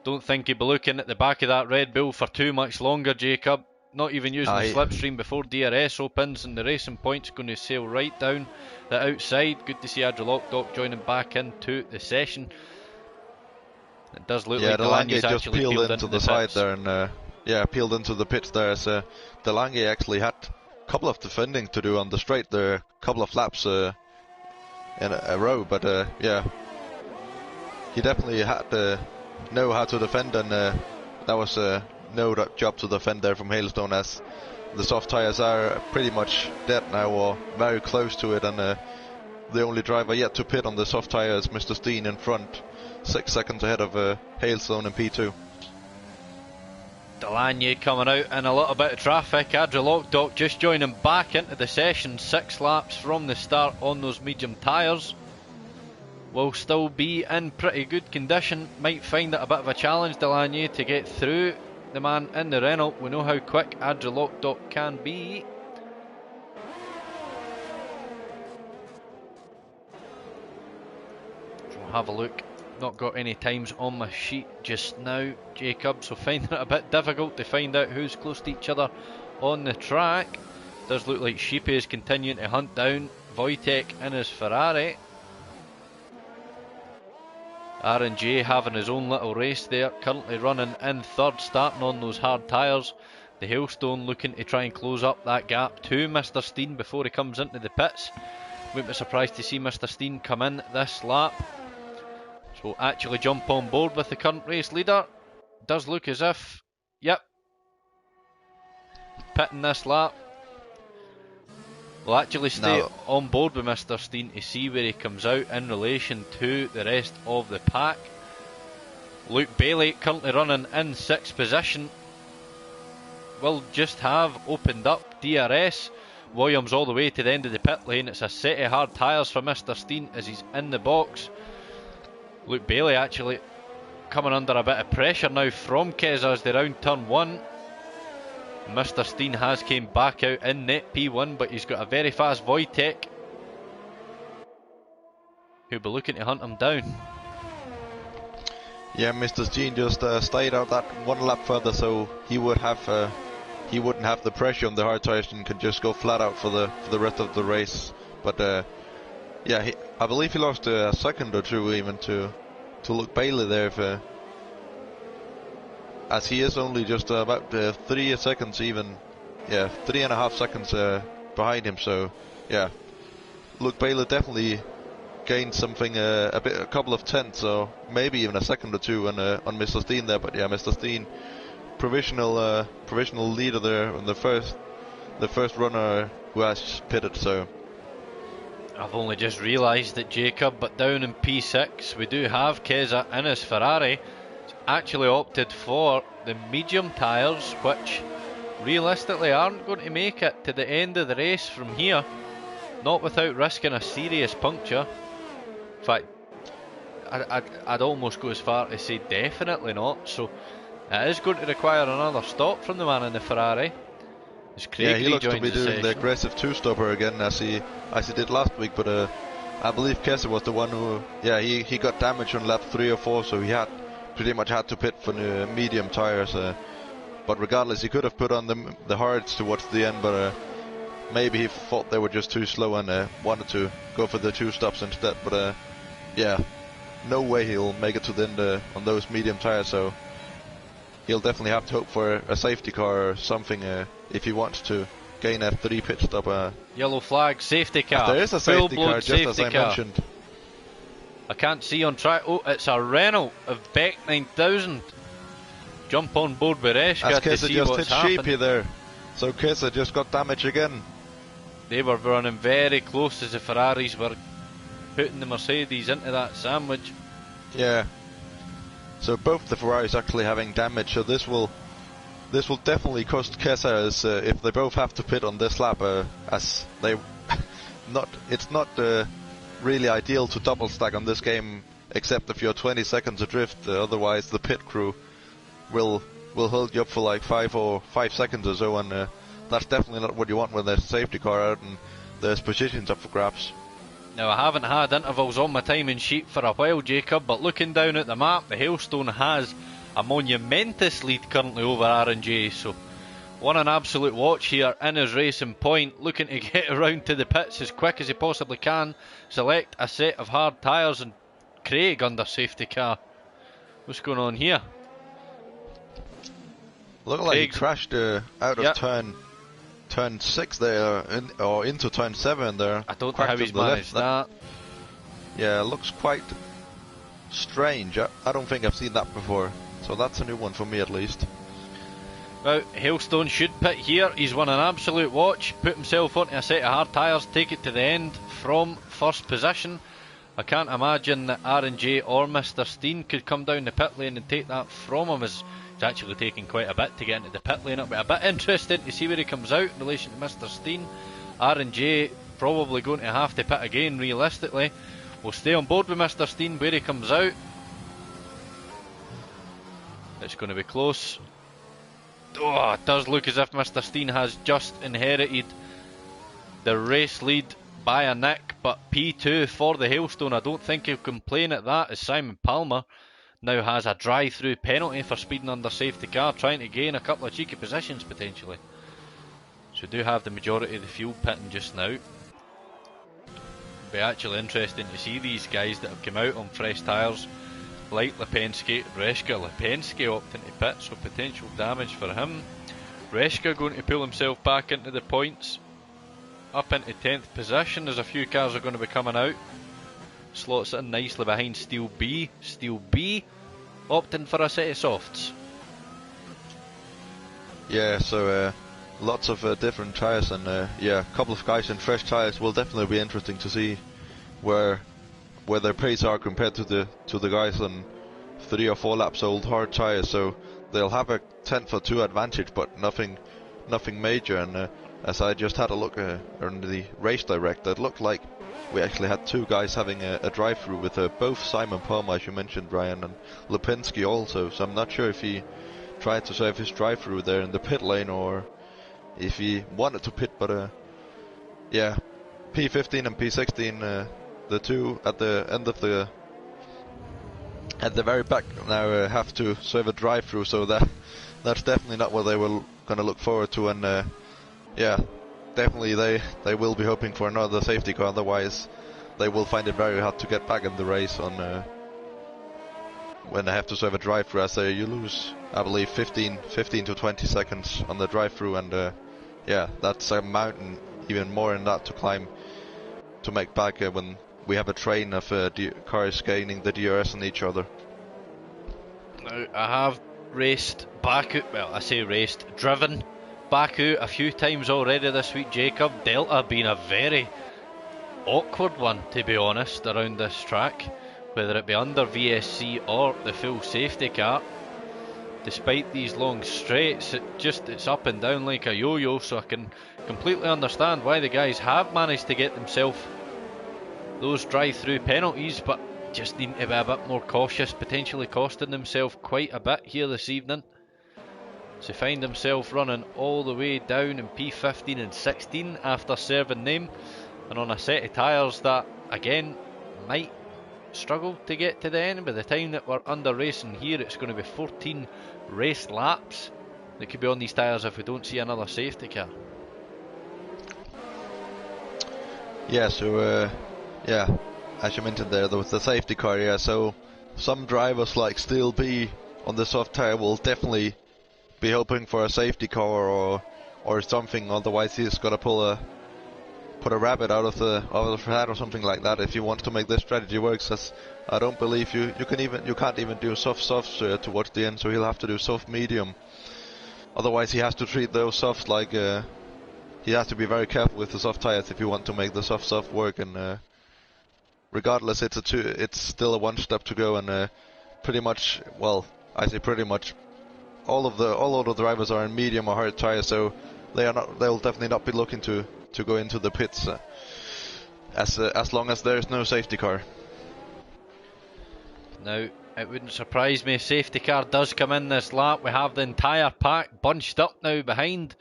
don't think he'll be looking at the back of that Red Bull for too much longer, Jacob. Not even using the slipstream before DRS opens, and the racing point's going to sail right down the outside. Good to see Adrian Lockdock joining back into the session. It does look like Delaney Delaney's just peeled into the side there, and peeled into the pits there. So Delaney actually had a couple of defending to do on the straight there, a couple of laps in a row, but yeah, he definitely had to know how to defend, and that was no job to defend there from Hailstone, as the soft tyres are pretty much dead now, or very close to it, and the only driver yet to pit on the soft tyre is Mr. Steen in front, 6 seconds ahead of Hailstone in P2. Delaney coming out in a little bit of traffic. Adrian Lockdock just joining back into the session, 6 laps from the start on those medium tyres. Will still be in pretty good condition. Might find it a bit of a challenge, Delaney, to get through the man in the Renault. We know how quick Adrian Lockdock can be. So we'll have a look. Not got any times on my sheet just now, Jacob, so finding it a bit difficult to find out who's close to each other on the track. Does look like Sheepy is continuing to hunt down Wojtek in his Ferrari. R&J having his own little race there, currently running in third, starting on those hard tyres. The Hailstone looking to try and close up that gap to Mr. Steen before he comes into the pits. Wouldn't be surprised to see Mr. Steen come in this lap. So actually jump on board with the current race leader. Does look as if, yep, pitting this lap. We'll actually stay on board with Mr. Steen to see where he comes out in relation to the rest of the pack. Luke Bailey currently running in 6th position. Will just have opened up DRS. Williams all the way to the end of the pit lane. It's a set of hard tyres for Mr. Steen as he's in the box. Luke Bailey actually coming under a bit of pressure now from Keza as they round turn 1. Mr. Steen has came back out in net P1, but he's got a very fast Wojtek who'll be looking to hunt him down. Yeah, Mr. Steen just stayed out that one lap further, so he wouldn't have the pressure on the hard tyres and could just go flat out for the rest of the race. But yeah, I believe he lost a second or two even to Luke Bailey there, as he is only just about 3 seconds even, yeah, 3.5 seconds behind him. So yeah, Luke Bailey definitely gained something, a couple of tenths, or maybe even a second or two on Mr. Steen there. But yeah, Mr. Steen, provisional leader there, and the first runner who has pitted. So I've only just realised that, Jacob, but down in P6 we do have Keza in his Ferrari. He's actually opted for the medium tyres, which realistically aren't going to make it to the end of the race from here, not without risking a serious puncture. In fact, I'd almost go as far to say definitely not. So it is going to require another stop from the man in the Ferrari. Yeah, he looks to be doing the aggressive two-stopper again, as he did last week. But I believe Kessa was the one who, yeah, he got damage on lap 3 or 4, so he had pretty much had to pit for the medium tires. But regardless, he could have put on the hards towards the end, but maybe he thought they were just too slow and wanted to go for the 2 stops instead. But yeah, no way he'll make it to the end on those medium tires, so he'll definitely have to hope for a safety car or something if he wants to gain a 3 pit stop. Yellow flag, safety car. There is a safety car, just as I mentioned. I can't see on track. Oh, it's a Renault of Beck 9000. Jump on board with Reshka to see just what's hit happening. Sheepy there, so Kesa just got damage again. They were running very close as the Ferraris were putting the Mercedes into that sandwich. Yeah. So both the Ferraris actually having damage. So this will definitely cost Kesa as if they both have to pit on this lap, as they it's not really ideal to double stack on this game, except if you're 20 seconds adrift. Otherwise, the pit crew will hold you up for like 5 seconds or so, and that's definitely not what you want when there's a safety car out and there's positions up for grabs. Now, I haven't had intervals on my timing sheet for a while, Jacob, but looking down at the map, the Hailstone has a monumentous lead currently over R&J, so what an absolute watch here in his racing point, looking to get around to the pits as quick as he possibly can, select a set of hard tyres, and Craig under safety car. What's going on here? Looked like he crashed out of turn 6 there, or into turn 7 there. I don't know how he's managed that. Yeah, it looks quite strange. I don't think I've seen that before, so that's a new one for me at least. Well, Hailstone should pit here. He's won an absolute watch, put himself onto a set of hard tyres, take it to the end from first position. I can't imagine that R&J or Mr. Steen could come down the pit lane and take that from him, as it's actually taking quite a bit to get into the pit lane. It'll be a bit interesting to see where he comes out in relation to Mr. Steen. R&J probably going to have to pit again, realistically. We'll stay on board with Mr. Steen where he comes out. It's going to be close. Oh, it does look as if Mr. Steen has just inherited the race lead by a nick, but P2 for the Hailstone. I don't think he'll complain at that, as Simon Palmer now has a drive-through penalty for speeding under safety car, trying to gain a couple of cheeky positions potentially. So we do have the majority of the field pitting just now. It'll be actually interesting to see these guys that have come out on fresh tyres, like Lipinski, Reshka. Lipinski opting to pit, so potential damage for him. Reshka going to pull himself back into the points, up into 10th position as a few cars are going to be coming out. Slots in nicely behind Steel B. Steel B opting for a set of softs. Yeah, so lots of different tyres, and yeah, a couple of guys in fresh tyres will definitely be interesting to see where their pace are compared to the guys on 3 or 4 laps old hard tyres. So they'll have a 10th or 2 advantage, but nothing major. And as I just had a look on the race direct, it looked like we actually had 2 guys having a drive-through with both Simon Palmer, as you mentioned, Ryan, and Lipinski also. So I'm not sure if he tried to save his drive-through there in the pit lane or if he wanted to pit, but yeah, P15 and P16, the 2 at the end of at the very back now have to serve a drive-through, so that's definitely not what they were going to look forward to. And yeah, definitely they will be hoping for another safety car, otherwise they will find it very hard to get back in the race on when they have to serve a drive-through, as you lose, I believe, 15 to 20 seconds on the drive-through, and yeah, that's a mountain, even more in that to climb to make back when we have a train of cars gaining the DRS on each other. Now, I have raced Baku, well, I say raced, driven Baku a few times already this week, Jacob. Delta being a very awkward one, to be honest, around this track, whether it be under VSC or the full safety car. Despite these long straights, it's up and down like a yo-yo, so I can completely understand why the guys have managed to get themselves those drive-through penalties, but just need to be a bit more cautious, potentially costing themselves quite a bit here this evening. To find himself running all the way down in P15 and 16 after serving them, and on a set of tyres that again might struggle to get to the end. By the time that we're under racing here, it's going to be 14 race laps that could be on these tyres if we don't see another safety car. Yeah, so yeah, as you mentioned there was the safety car, yeah, so some drivers like Steel B on the soft tyre will definitely be hoping for a safety car or something, otherwise he's got to put a rabbit out of the hat or something like that if you want to make this strategy work. As I don't believe you can't even do soft towards the end, so he'll have to do soft medium. Otherwise he has to treat those softs like he has to be very careful with the soft tires if you want to make the soft work, and regardless it's still a one step to go, and pretty much, well, I say pretty much all of the drivers are in medium or hard tires, so they'll definitely not be looking to go into the pits as long as there's no safety car. Now, it wouldn't surprise me if safety car does come in this lap. We have the entire pack bunched up now behind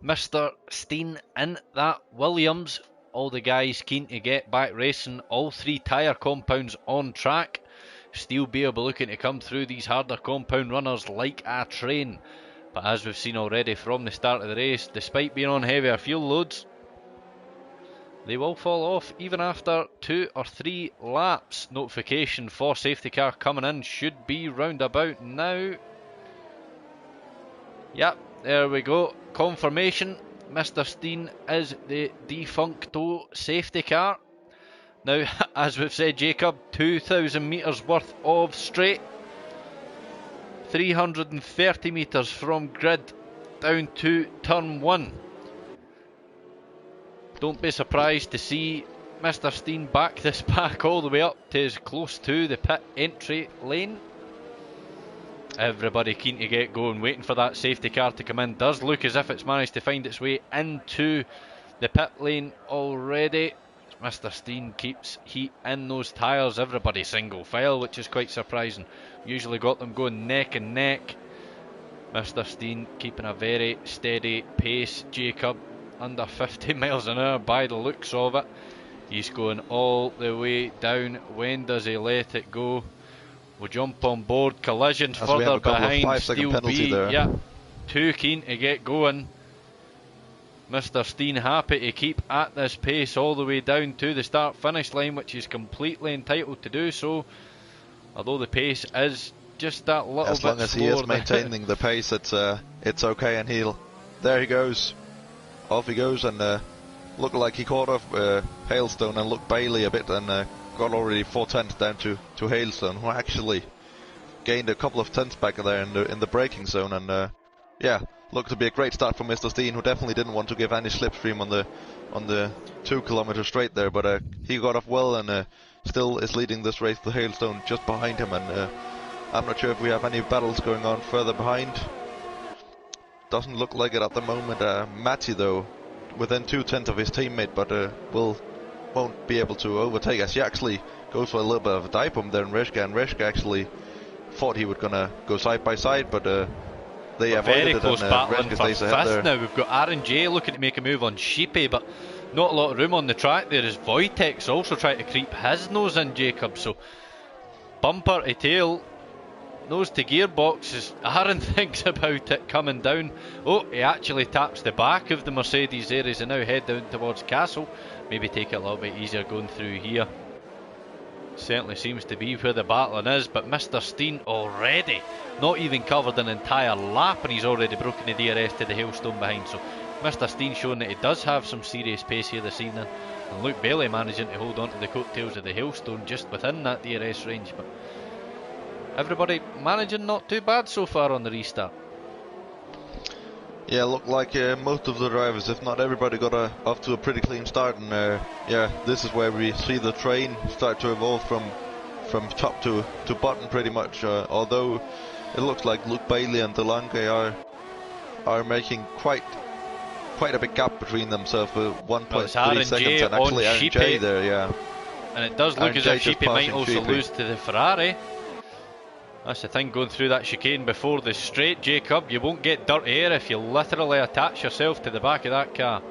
Mr. Steen in that Williams. All the guys keen to get back racing, all three tyre compounds on track. Steel B will be looking to come through these harder compound runners like a train. But as we've seen already from the start of the race, despite being on heavier fuel loads, they will fall off even after 2 or 3 laps. Notification for safety car coming in should be round about now. Yep, there we go. Confirmation. Mr. Steen is the defuncto safety car. Now, as we've said, Jacob, 2,000 metres worth of straight. 330 metres from grid down to turn 1. Don't be surprised to see Mr. Steen back this pack all the way up to as close to the pit entry lane. Everybody keen to get going, waiting for that safety car to come in. Does look as if it's managed to find its way into the pit lane already. Mr. Steen keeps heat in those tyres. Everybody single file, which is quite surprising. Usually got them going neck and neck. Mr. Steen keeping a very steady pace. Jacob under 50 miles an hour by the looks of it. He's going all the way down. When does he let it go? We'll jump on board. Collision further behind Steel B. Yeah, too keen to get going. Mr. Steen happy to keep at this pace all the way down to the start finish line, which is completely entitled to do so, although the pace is just that little bit slower. As long as he is maintaining the pace, it's okay, and there he goes, off he goes, and looked like he caught off Hailstone and Luke Bailey a bit, and got already 4 tenths down to Hailstone, who actually gained a couple of tenths back there in the braking zone, and yeah, looked to be a great start for Mr. Steen, who definitely didn't want to give any slipstream on the 2 kilometer straight there, but he got off well, and still is leading this race to Hailstone just behind him, and I'm not sure if we have any battles going on further behind. Doesn't look like it at the moment. Matty though, within 2 tenths of his teammate, but won't be able to overtake us. He actually goes for a little bit of a dive bomb there in Reshka, and Reshka actually thought he would gonna go side by side, but they avoided it, close and battling Reshka for stays ahead there. now. We've got R&J looking to make a move on Sheepy, but not a lot of room on the track there as Wojtek's also trying to creep his nose in, Jacob, so bumper to tail, nose to gearbox as Aaron thinks about it coming down. Oh, he actually taps the back of the Mercedes there as they now head down towards Castle. Maybe take it a little bit easier going through here. Certainly seems to be where the battling is, but Mr. Steen already not even covered an entire lap, and he's already broken the DRS to the Hailstone behind. So Mr. Steen showing that he does have some serious pace here this evening, and Luke Bailey managing to hold on to the coattails of the Hailstone just within that DRS range. But everybody managing not too bad so far on the restart. Yeah, looked like most of the drivers, if not everybody, got off to a pretty clean start, and yeah, this is where we see the train start to evolve from top to bottom pretty much, although it looks like Luke Bailey and DeLange are making quite a big gap between them, so for 1.3 seconds, and actually R&J there, yeah. And it does look as if Sheepy might also lose to the Ferrari. That's the thing, going through that chicane before the straight, Jacob. You won't get dirty air if you literally attach yourself to the back of that car.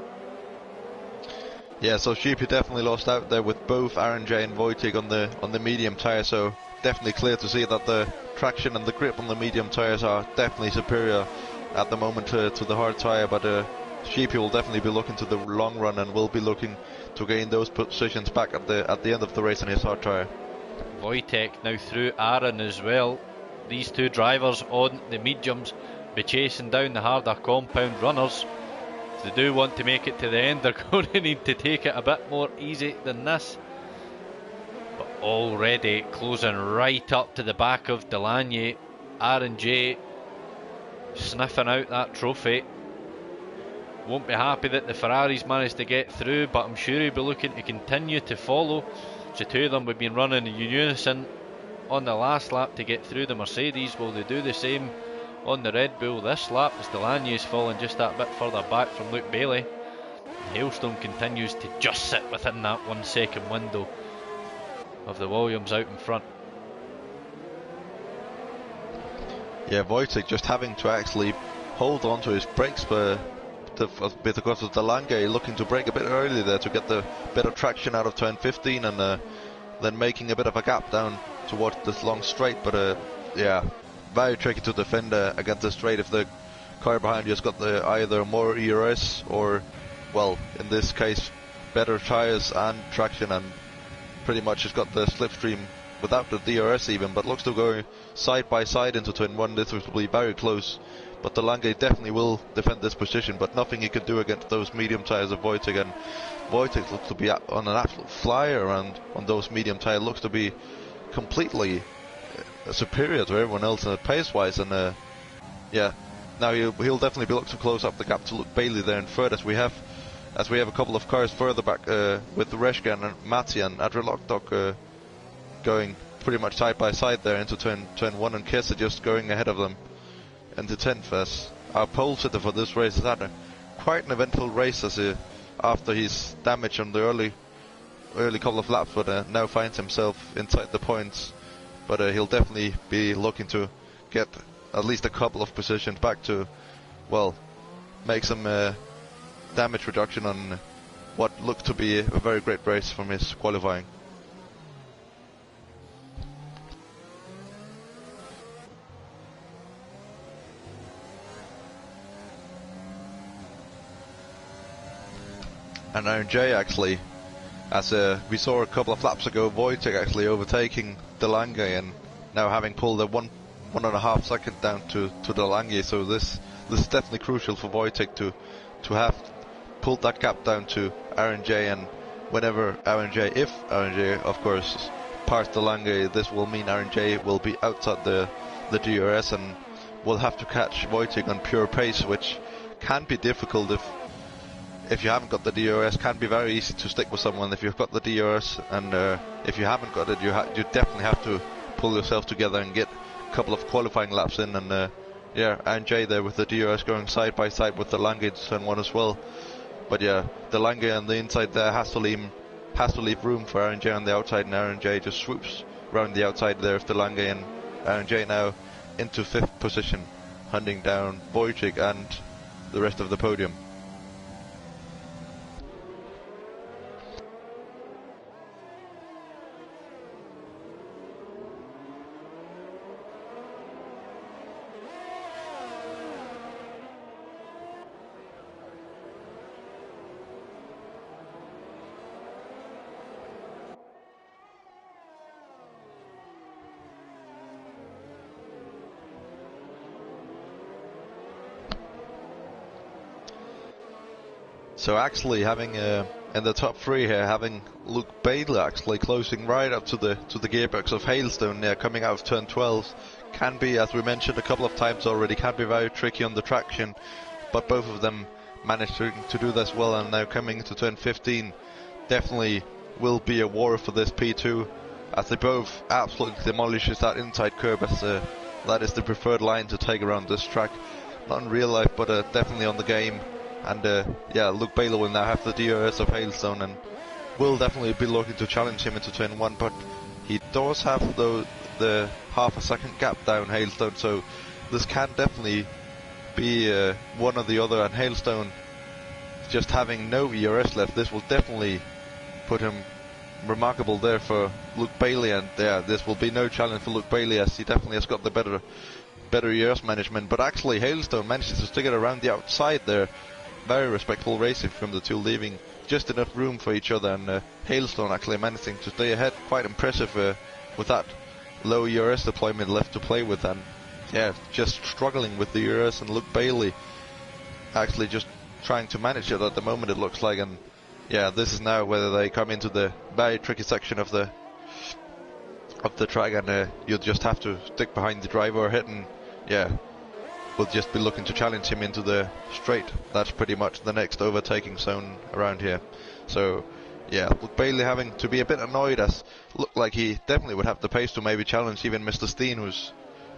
Yeah, so Sheepy definitely lost out there with both RNJ and Wojtek on the medium tyre, so definitely clear to see that the traction and the grip on the medium tyres are definitely superior at the moment to the hard tyre, but Sheepy will definitely be looking to the long run and will be looking to gain those positions back at the end of the race on his hard tyre. Wojtek now through Aaron as well. These two drivers on the mediums be chasing down the harder compound runners. If they do want to make it to the end, they're going to need to take it a bit more easy than this. But already closing right up to the back of Delaney. R&J sniffing out that trophy. Won't be happy that the Ferraris managed to get through, but I'm sure he'll be looking to continue to follow. The two of them have been running in unison on the last lap to get through the Mercedes. Will they do the same on the Red Bull this lap, as Delaney is falling just that bit further back from Luke Bailey? Hailstone continues to just sit within that 1 second window of the Williams out in front. Yeah, Wojtek just having to actually hold on to his brakes because of Delaney looking to brake a bit early there to get the better traction out of turn 15 and then making a bit of a gap down towards this long straight, but yeah, very tricky to defend against the straight if the car behind you has got either more ERS or, well, in this case, better tyres and traction, and pretty much has got the slipstream without the DRS even, but looks to go side by side into turn 1. This will be very close, but Delaney definitely will defend this position, but nothing he can do against those medium tyres of Wojtek, and Wojtek looks to be on an absolute flyer around on those medium tyres, looks to be completely superior to everyone else pace-wise, and yeah, now he'll definitely be looking to close up the gap to Luke Bailey there in third, as we have a couple of cars further back with Reshgan and Matti and Adrian going pretty much side by side there into turn 1, and Kessa just going ahead of them into 10th, as our pole sitter for this race has had quite an eventful race after his damage on the early couple of laps, but now finds himself inside the points, but he'll definitely be looking to get at least a couple of positions back to, well, make some damage reduction on what looked to be a very great race from his qualifying. And RNJ actually, as we saw a couple of laps ago, Wojtek actually overtaking Delaney and now having pulled a 1.5 second down to Delaney, so this is definitely crucial for Wojtek to have pulled that gap down to RNJ, and if RNJ of course parts Delaney, this will mean RNJ will be outside the DRS and will have to catch Wojtek on pure pace, which can be difficult if you haven't got the DRS. Can be very easy to stick with someone if you've got the DRS, and if you haven't got it, you definitely have to pull yourself together and get a couple of qualifying laps in, and yeah, RNJ there with the DRS going side by side with Delaney to turn 1 as well. But yeah, Delaney on the inside there has to leave room for RNJ on the outside, and RNJ just swoops around the outside there of Delaney, and RNJ now into 5th position, hunting down Wojtek and the rest of the podium. So actually having in the top 3 here, having Luke Bailey actually closing right up to the gearbox of Hailstone there, coming out of turn 12, can be, as we mentioned a couple of times already, can be very tricky on the traction, but both of them managed to do this well, and now coming into turn 15 definitely will be a war for this P2, as they both absolutely demolishes that inside curb, as that is the preferred line to take around this track, not in real life but definitely on the game. And yeah, Luke Bailey will now have the DRS of Hailstone and will definitely be looking to challenge him into turn 1, but he does have the half a second gap down Hailstone, so this can definitely be one or the other, and Hailstone just having no ERS left, this will definitely put him remarkable there for Luke Bailey, and yeah, this will be no challenge for Luke Bailey, as he definitely has got the better ERS management. But actually Hailstone manages to stick it around the outside there. Very respectful racing from the two, leaving just enough room for each other, and Hailstone actually managing to stay ahead. Quite impressive with that low ERS deployment left to play with, and yeah, just struggling with the ERS, and Luke Bailey actually just trying to manage it at the moment, it looks like. And yeah, this is now whether they come into the very tricky section of the track, and you'll just have to stick behind the driver ahead, and yeah, we'll just be looking to challenge him into the straight. That's pretty much the next overtaking zone around here. So yeah, Luke Bailey having to be a bit annoyed, as looked like he definitely would have the pace to maybe challenge even Mr. Steen, who's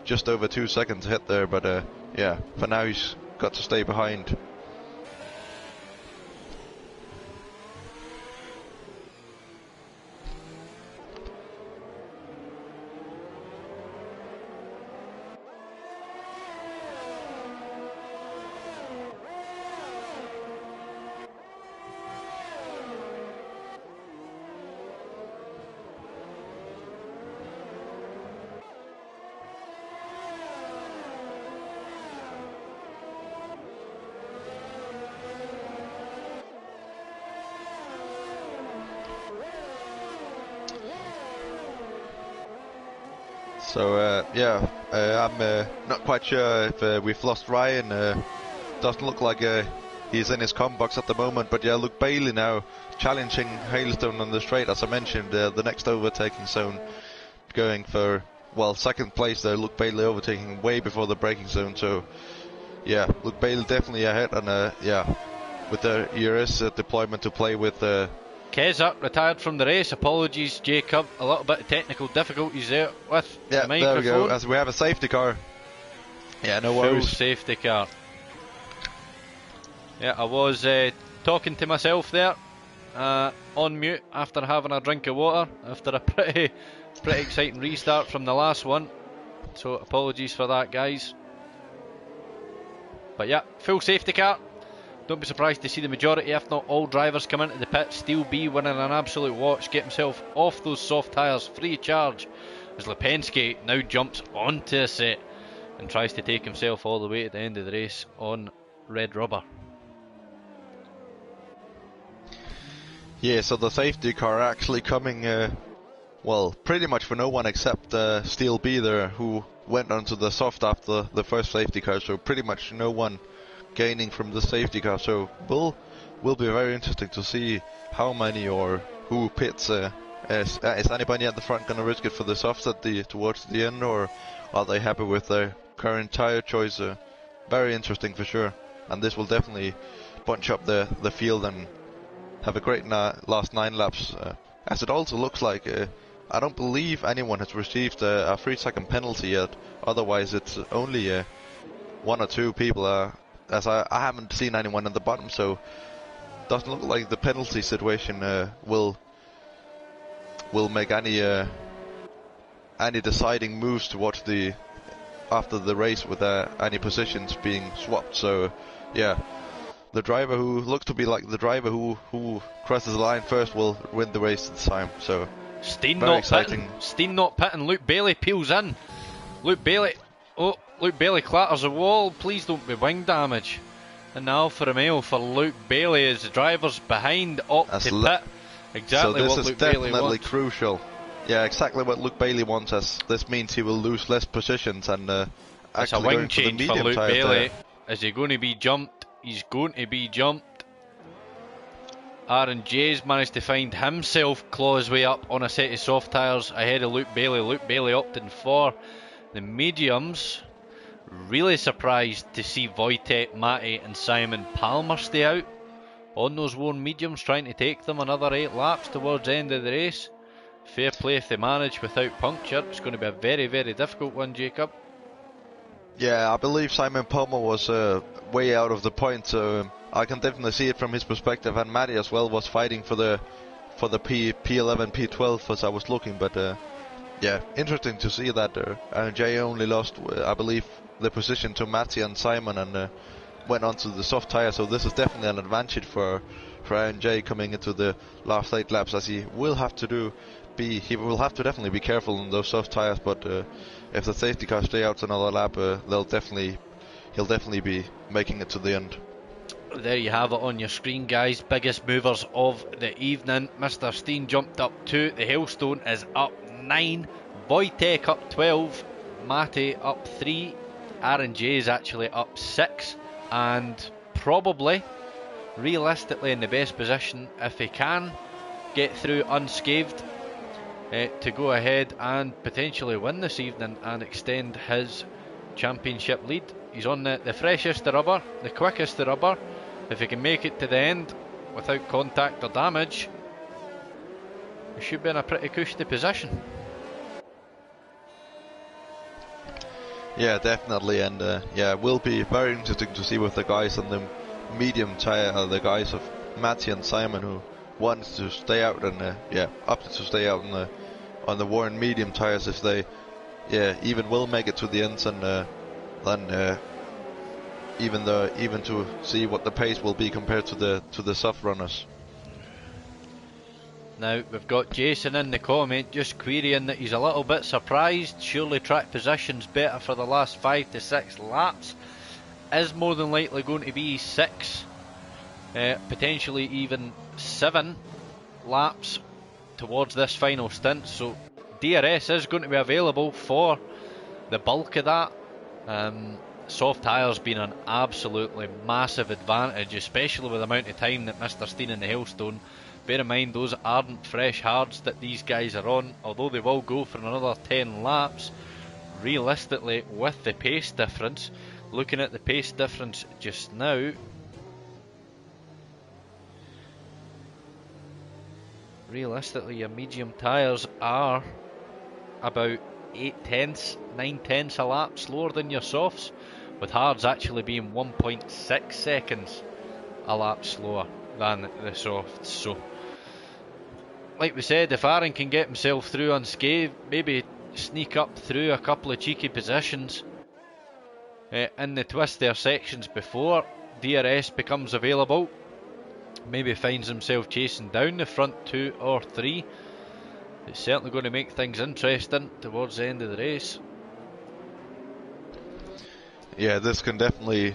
just over 2 seconds ahead there. But yeah, for now he's got to stay behind. So yeah, I'm not quite sure if we've lost Ryan. Doesn't look like he's in his comm box at the moment. But yeah, Luke Bailey now challenging Hailstone on the straight, as I mentioned. The next overtaking zone, going for, well, second place there. Luke Bailey overtaking way before the braking zone. So yeah, Luke Bailey definitely ahead, and yeah, with the ERS deployment to play with. Keza retired from the race. Apologies, Jacob. A little bit of technical difficulties there with the microphone. There we go, as we have a safety car. Yeah, no worries. Full safety car. Yeah, I was talking to myself there on mute after having a drink of water after a pretty exciting restart from the last one. So apologies for that, guys. But yeah, full safety car. Don't be surprised to see the majority, if not all, drivers come into the pit. Steel B winning an absolute watch, get himself off those soft tyres free of charge, as Lipinski now jumps onto a set and tries to take himself all the way to the end of the race on red rubber. Yeah, so the safety car actually coming, well, pretty much for no one except Steel B there, who went onto the soft after the first safety car, so pretty much no one gaining from the safety car. So will be very interesting to see how many or who pits. Is anybody at the front going to risk it for the softs towards the end, or are they happy with their current tyre choice? Very interesting for sure, and this will definitely bunch up the field and have a great last 9 laps. As it also looks like I don't believe anyone has received a 3-second penalty yet. Otherwise it's only 1 or 2 people, as I haven't seen anyone at the bottom, so doesn't look like the penalty situation will make any deciding moves towards after the race with any positions being swapped. So yeah, the driver who looks to be like the driver who crosses the line first will win the race this time. So Steen very not exciting. pitting. Steen not pitting. Luke Bailey peels in. Luke Bailey clatters the wall. Please don't be wing damage. And the Alfa Romeo for Luke Bailey as the driver's behind up to pit. Exactly what Luke Bailey wants. So this is definitely crucial. Yeah, exactly what Luke Bailey wants, as this means he will lose less positions, and it's a wing change for Luke Bailey. Is he going to be jumped? He's going to be jumped. Aaron Jay's managed to find himself, claw his way up on a set of soft tyres ahead of Luke Bailey. Luke Bailey opting for the mediums. Really surprised to see Wojtek, Matty and Simon Palmer stay out on those worn mediums, trying to take them another 8 laps towards the end of the race. Fair play if they manage without puncture. It's going to be a very, very difficult one, Jacob. Yeah, I believe Simon Palmer was way out of the point, so I can definitely see it from his perspective, and Matty as well was fighting for the P11, P12 as I was looking, but yeah, interesting to see that Jay only lost, I believe, the position to Matty and Simon, and went onto the soft tyre, so this is definitely an advantage for IRJ coming into the last 8 laps, as he will have to definitely be careful on those soft tyres. But if the safety cars stay out another lap, he'll definitely be making it to the end. There you have it on your screen, guys. Biggest movers of the evening. Mr. Steen jumped up 2. The Hailstone is up 9. Wojtek up 12. Mate up 3. R&J is actually up 6. And probably, realistically, in the best position, if he can get through unscathed, to go ahead and potentially win this evening and extend his championship lead. He's on the freshest of rubber, the quickest of rubber. If he can make it to the end without contact or damage, he should be in a pretty cushy position. Yeah, definitely, and yeah, it will be very interesting to see with the guys on the medium tyre, the guys of Matty and Simon, who wants to stay out and opted to stay out on the worn medium tyres, if they even will make it to the ends, and then even to see what the pace will be compared to the soft runners. Now we've got Jason in the comment just querying that he's a little bit surprised. Surely track position's better for the last 5 to 6 laps. Is more than likely going to be 6, potentially even 7 laps towards this final stint. So DRS is going to be available for the bulk of that. Soft tyres being an absolutely massive advantage, especially with the amount of time that Mr. Steen and the Hailstone. Bear in mind, those aren't fresh hards that these guys are on, although they will go for another 10 laps. Realistically, with the pace difference, looking at the pace difference just now, realistically your medium tyres are about 9/10 a lap slower than your softs, with hards actually being 1.6 seconds a lap slower than the softs. So, like we said, if Aaron can get himself through unscathed, maybe sneak up through a couple of cheeky positions in the twistier sections before DRS becomes available, maybe finds himself chasing down the front 2 or 3, it's certainly going to make things interesting towards the end of the race. Yeah, this can definitely,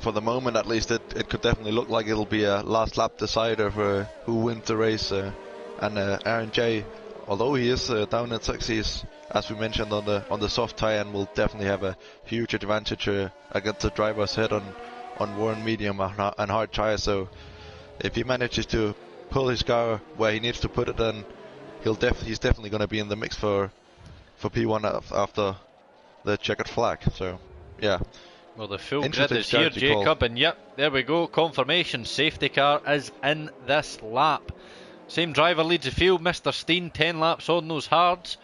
for the moment at least, it could definitely look like it'll be a last lap decider for who wins the race. And R&J, although he is down in 60s, as we mentioned, on the soft tyre, and will definitely have a huge advantage against the drivers ahead on worn medium and hard tyres. So if he manages to pull his car where he needs to put it, then he's definitely going to be in the mix for P1 after the checkered flag. So yeah. Well, the full grid is here, Jacob, and yep, there we go, confirmation, safety car is in this lap. Same driver leads the field, Mr. Steen, 10 laps on those hards.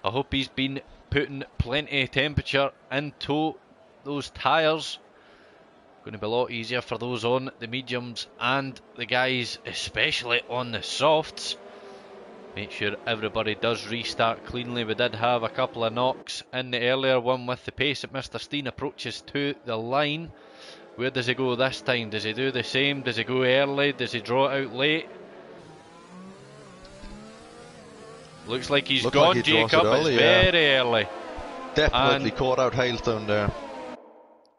I hope he's been putting plenty of temperature into those tyres. Going to be a lot easier for those on the mediums and the guys especially on the softs. Make sure everybody does restart cleanly. We did have a couple of knocks in the earlier one with the pace that Mr. Steen approaches to the line. Where does he go this time? Does he do the same? Does he go early? Does he draw it out late? Looks like he's gone, like Jacob. It's very early. Definitely caught out Hailstone there.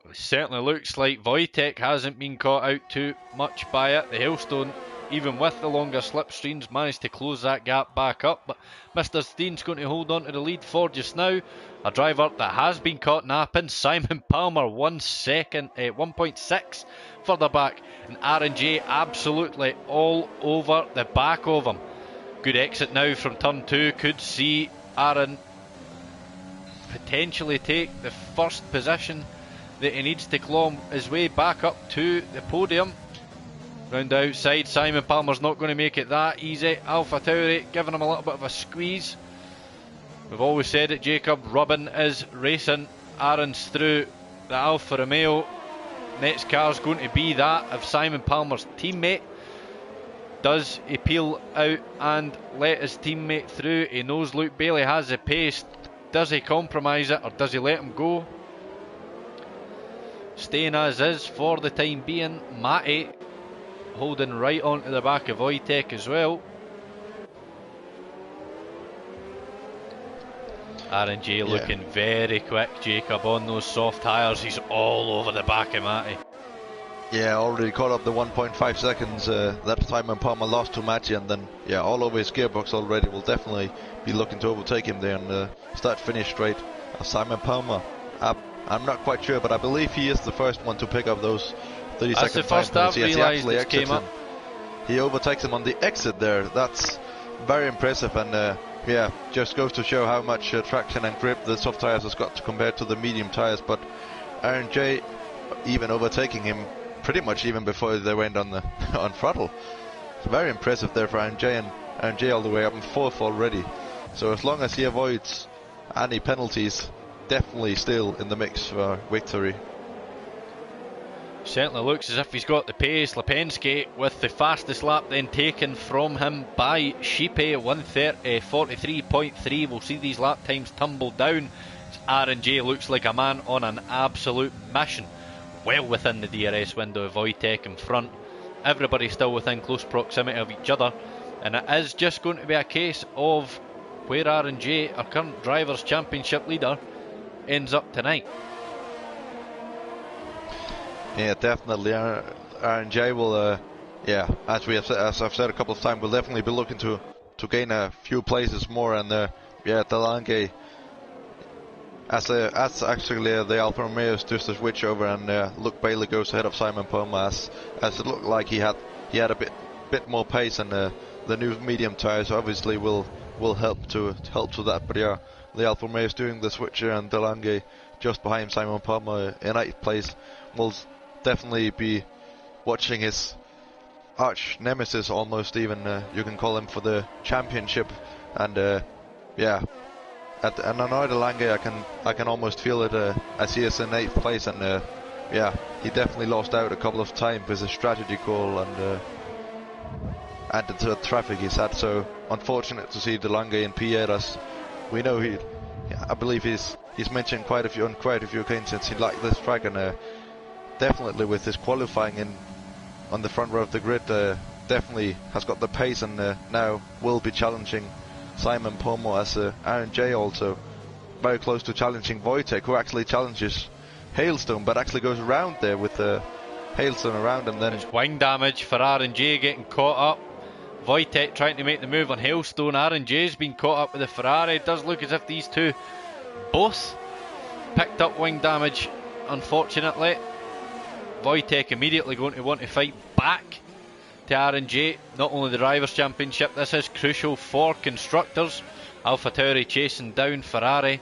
It certainly looks like Wojtek hasn't been caught out too much by it. The Hailstone, even with the longer slipstreams, managed to close that gap back up. But Mr. Steen's going to hold on to the lead for just now. A driver that has been caught napping, Simon Palmer, 1.6 further back. And R&J absolutely all over the back of him. Good exit now from turn 2. Could see Aaron potentially take the first position that he needs to claw his way back up to the podium. Round the outside, Simon Palmer's not going to make it that easy. Alpha Tauri giving him a little bit of a squeeze. We've always said it, Jacob, Robin is racing Aaron's through the Alfa Romeo. Next car's going to be that of Simon Palmer's teammate. Does he peel out and let his teammate through? He knows Luke Bailey has the pace. Does he compromise it or does he let him go? staying as is for the time being. Matty holding right onto the back of Wojtek as well. R&J looking very quick, Jacob, on those soft tyres. He's all over the back of Matty. Yeah, already caught up the 1.5 seconds that Simon Palmer lost to Matty, and then all over his gearbox already. Will definitely be looking to overtake him there and start finish straight. Simon Palmer, I'm not quite sure, but I believe he is the first one to pick up those 30 That's second the first time I've penalties. realised it came up. He overtakes him on the exit there. That's very impressive, and just goes to show how much traction and grip the soft tyres has got to compare to the medium tyres. But R&J even overtaking him pretty much even before they went on the on throttle. It's very impressive there for R&J, and R&J all the way up in 4th already. So as long as he avoids any penalties, definitely still in the mix for victory. Certainly looks as if he's got the pace. Lipinski with the fastest lap then taken from him by Sheepy, 1:43.3. We'll see these lap times tumble down. R&J looks like a man on an absolute mission, well within the DRS window of Wojtek in front. Everybody still within close proximity of each other, and it is just going to be a case of where R&J, our current Drivers' Championship leader, ends up tonight. Yeah, definitely. R&J will, as I've said a couple of times, will definitely be looking to gain a few places more. And Delange, as actually the Alfa Romeo's just a switch over, and Luke Bailey goes ahead of Simon Palmer, as it looked like he had a bit more pace, and the new medium tyres obviously will help to that. But yeah, the Alfa Romeo's doing the switcher, and Delange just behind Simon Palmer in 8th place will definitely be watching his arch nemesis, almost even you can call him, for the championship. And and Anoy Delange, I can almost feel it as he is in 8th place, and he definitely lost out a couple of times with his strategy call and the traffic he's had. So unfortunate to see Delange in P8, as we know I believe he's mentioned quite a few occasions he liked this track, and definitely with his qualifying on the front row of the grid, definitely has got the pace, and now will be challenging Simon Palmer, as R&J also very close to challenging Wojtek, who actually challenges Hailstone, but actually goes around there with Hailstone around him. Then it's wing damage for R&J, getting caught up. Wojtek trying to make the move on Hailstone. R&J's been caught up with the Ferrari. It does look as if these two both picked up wing damage, unfortunately. Wojtek immediately going to want to fight back to R&J. Not only the Drivers' Championship, this is crucial for constructors. AlphaTauri chasing down Ferrari.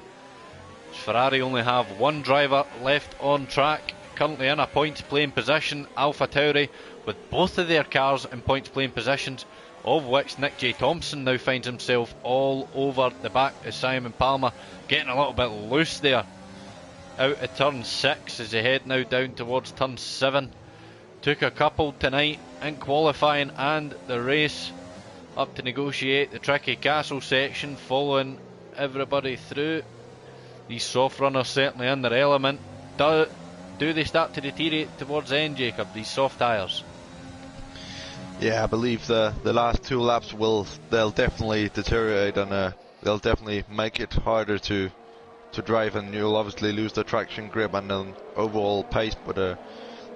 Ferrari only have one driver left on track, currently in a points playing position. AlphaTauri with both of their cars in points playing positions, of which Nick J. Thompson now finds himself all over the back of Simon Palmer, getting a little bit loose there out of turn 6 as they head now down towards turn 7. Took a couple tonight in qualifying and the race up to negotiate the tricky castle section, following everybody through. These soft runners certainly in their element. Do they start to deteriorate towards the end, Jacob, these soft tyres? Yeah, I believe the last 2 laps they'll definitely deteriorate, and they'll definitely make it harder to drive, and you'll obviously lose the traction, grip, and overall pace. But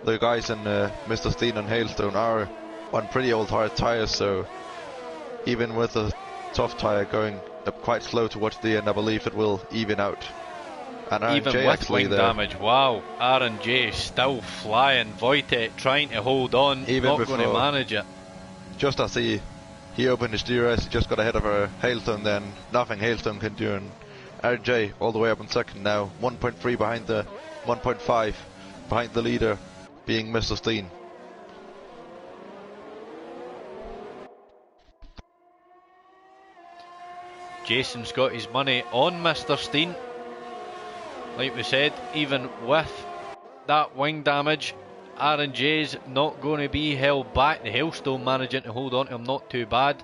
the guys in Mr. Steen and Hailstone are on pretty old hard tyres, so even with a soft tyre going up quite slow towards the end, I believe it will even out. And even with wing damage, wow, R&J still flying. Wojtek trying to hold on, even not going to manage it. Just as he opened his DRS, he just got ahead of Hailstone, then nothing Hailstone can do, and R&J all the way up in second now, 1.3 behind the 1.5 behind the leader, being Mr. Steen. Jason's got his money on Mr. Steen. Like we said, even with that wing damage, R&J's not going to be held back. The Hailstone managing to hold on to him not too bad.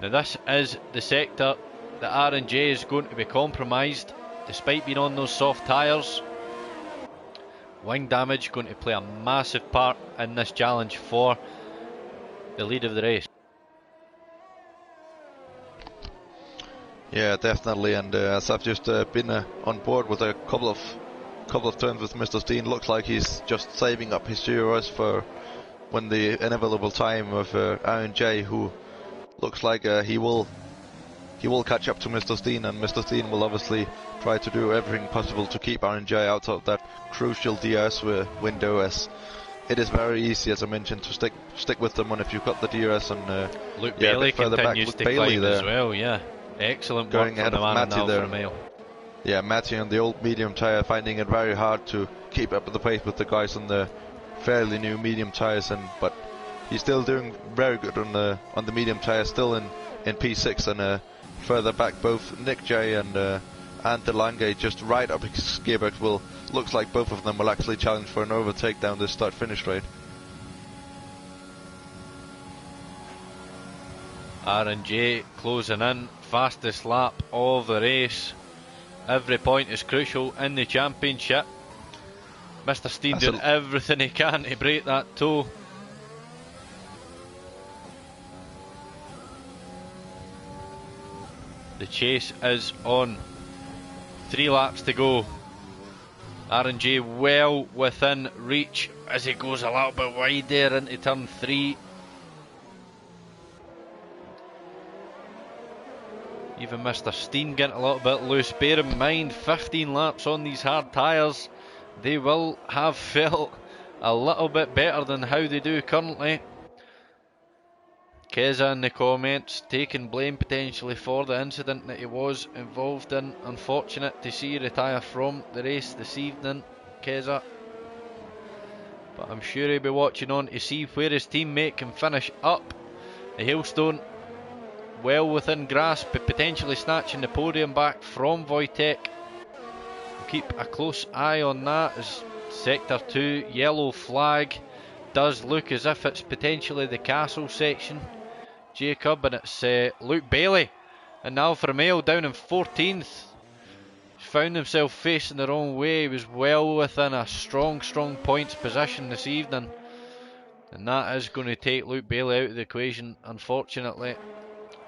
Now this is the sector that R&J is going to be compromised, despite being on those soft tyres. Wing damage going to play a massive part in this challenge for the lead of the race. Yeah, definitely. And as I've just been on board with a couple of turns with Mr. Steen, looks like he's just saving up his GRS for when the inevitable time of Aaron J, who looks like he will catch up to Mr. Steen, and Mr. Steen will obviously try to do everything possible to keep Aaron J out of that crucial DRS window, as it is very easy, as I mentioned, to stick with them. And if you've got the DRS and Luke Bailey continues to climb as well. Yeah, excellent going work ahead from the of man Matty now there. for a mile. Yeah, Matty on the old medium tyre finding it very hard to keep up with the pace with the guys on the fairly new medium tyres, but he's still doing very good on the medium tyre, still in P6, and further back both Nick J and DeLange just right up his gearbox. Looks like both of them will actually challenge for an overtake down this start-finish straight. R&J closing in, fastest lap of the race. Every point is crucial in the championship. Mr. Steen doing everything he can to break that toe. The chase is on. 3 laps to go. R&J well within reach as he goes a little bit wide there into turn 3. Even Mr. Steen getting a little bit loose. Bear in mind, 15 laps on these hard tyres. They will have felt a little bit better than how they do currently. Keza in the comments taking blame potentially for the incident that he was involved in. Unfortunate to see retire from the race this evening, Keza. But I'm sure he'll be watching on to see where his teammate can finish up. The hailstone well within grasp, but potentially snatching the podium back from Wojtek. We'll keep a close eye on that, as Sector 2 yellow flag does look as if it's potentially the castle section. Jakob, and it's Luke Bailey and Alfa Romeo down in 14th. He's found himself facing the wrong way. He was well within a strong points position this evening, and that is going to take Luke Bailey out of the equation, unfortunately.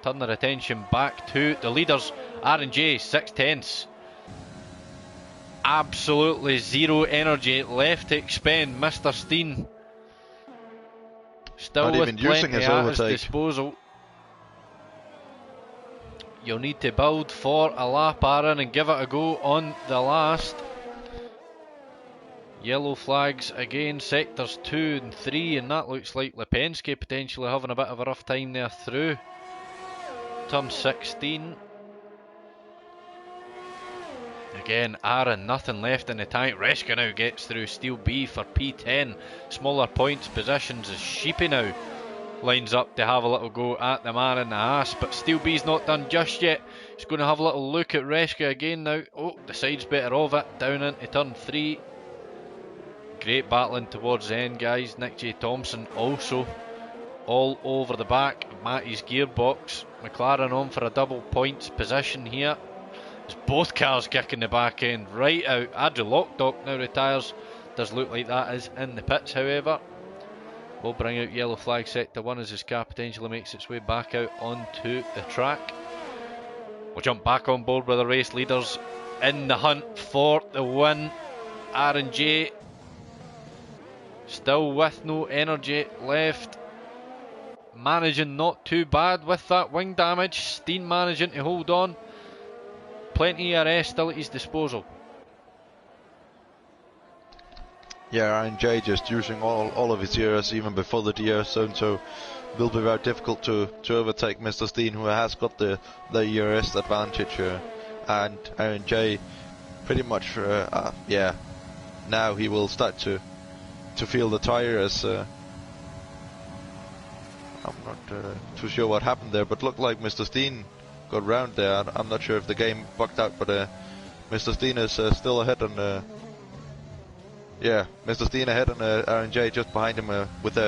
Turn their attention back to the leaders. R&J 6/10. Absolutely zero energy left to expend. Mr. Steen still with plenty at his disposal. You'll need to build for a lap, Aaron, and give it a go on the last. Yellow flags again, sectors 2 and 3, and that looks like Lipinski potentially having a bit of a rough time there through turn 16. Again, Aaron, nothing left in the tank. Reska now gets through Steel B for P10. Smaller points positions as Sheepy now lines up to have a little go at the man in the ass, but Steel B's not done just yet. He's going to have a little look at Reska again now. Oh, the side's better of it, down into turn 3. Great battling towards the end, guys. Nick J. Thompson also all over the back of Matty's gearbox. McLaren on for a double points position here. It's both cars kicking the back end right out. Andrew Lockdock now retires. Does look like that is in the pits, however. We'll bring out yellow flag sector 1 as his car potentially makes its way back out onto the track. We'll jump back on board with the race leaders in the hunt for the win. R&J still with no energy left. Managing not too bad with that wing damage. Steen managing to hold on. Plenty of ERS still at his disposal. Yeah, and Jay just using all of his ERS even before the DRS zone, so it will be very difficult to overtake Mr. Steen, who has got the ERS advantage, and Aaron J pretty much yeah, now he will start to feel the tire, as I'm not too sure what happened there, but looked like Mr. Steen got round there. I'm not sure if the game bugged out, but Mr. Steen is still ahead, and yeah, Mr. Steen ahead, and R&J just behind him with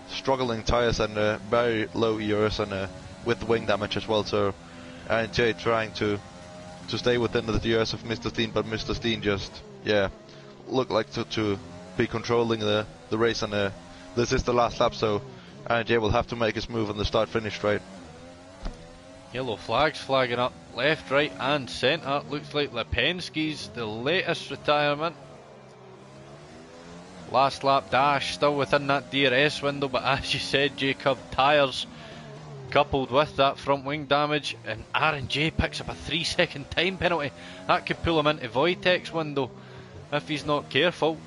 struggling tyres and very low ERS, and with wing damage as well. So R&J trying to stay within the DRS of Mr. Steen, but Mr. Steen just look like to be controlling the race, and this is the last lap, so RNJ will have to make his move on the start-finish straight. Yellow flags flagging up left, right and centre. Looks like Lipinski's the latest retirement. Last lap dash, still within that DRS window, but as you said, Jakob, tyres coupled with that front wing damage, and RNJ picks up a 3-second time penalty. That could pull him into Wojtek's window if he's not careful.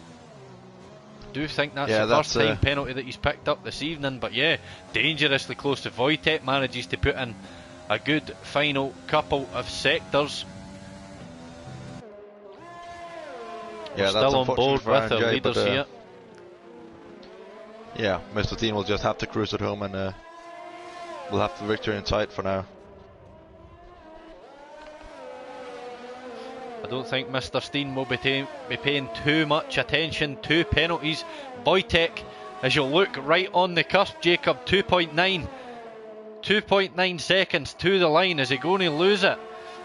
Do think that's the first time penalty that he's picked up this evening, but yeah, dangerously close to Wojtek. Manages to put in a good final couple of sectors. Yeah, still on board with the leaders here. Yeah, Mr. Dean will just have to cruise it home, and we'll have the victory in sight for now. I don't think Mr. Steen will be paying too much attention to penalties. Wojtek, as you'll look right on the cusp, Jakob, 2.9 seconds to the line. Is he going to lose it?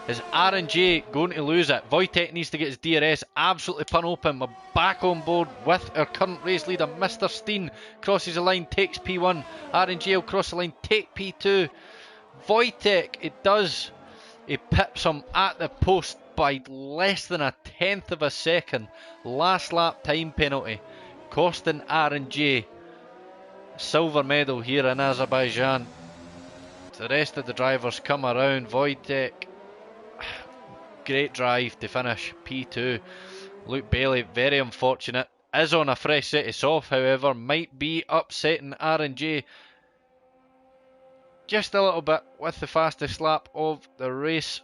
Is RNJ going to lose it? Wojtek needs to get his DRS absolutely pun open. We're back on board with our current race leader. Mr. Steen crosses the line, takes P1. RNJ will cross the line, take P2. Wojtek, it does. He pips him at the post by less than a tenth of a second. Last lap time penalty, costing RNJ silver medal here in Azerbaijan. The rest of the drivers come around. Wojtek, great drive to finish P2. Luke Bailey, very unfortunate, is on a fresh set of soft, however, might be upsetting RNJ just a little bit with the fastest lap of the race.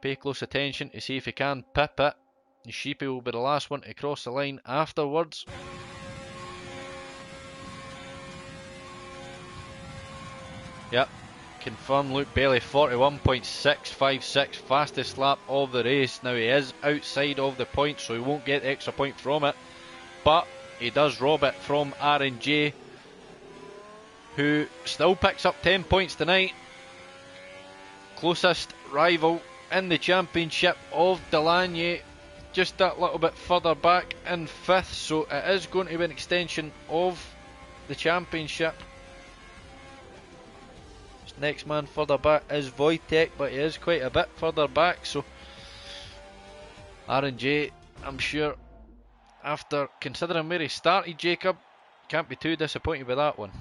Pay close attention to see if he can pip it. Sheepy will be the last one to cross the line afterwards. Yep, confirm Luke Bailey, 41.656, fastest lap of the race. Now he is outside of the point, so he won't get the extra point from it, but he does rob it from RNJ, who still picks up 10 points tonight. Closest rival in the championship of Delaney, just that little bit further back in 5th, so it is going to be an extension of the championship. Next man further back is Wojtek, but he is quite a bit further back, so RNJ, I'm sure, after considering where he started, Jacob, can't be too disappointed with that one.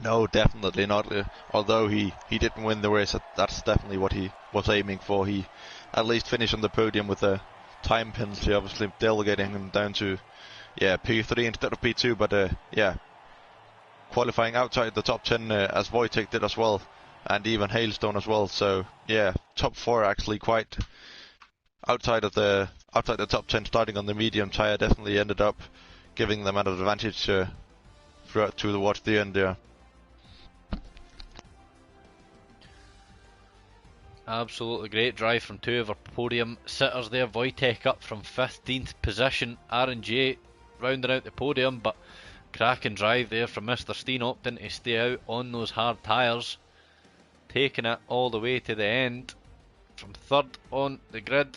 No, definitely not. Although he didn't win the race, that's definitely what he was aiming for. He at least finished on the podium with a time penalty, obviously delegating him down to P3 instead of P2, but qualifying outside the top 10 as Wojtek did as well, and even Hailstone as well. So yeah, top 4 actually quite outside the top 10, starting on the medium tyre, definitely ended up giving them an advantage towards the end there. Absolutely great drive from two of our podium sitters there. Wojtek up from 15th position, RNJ rounding out the podium, but cracking drive there from Mr. Steen, opting to stay out on those hard tyres, taking it all the way to the end from 3rd on the grid.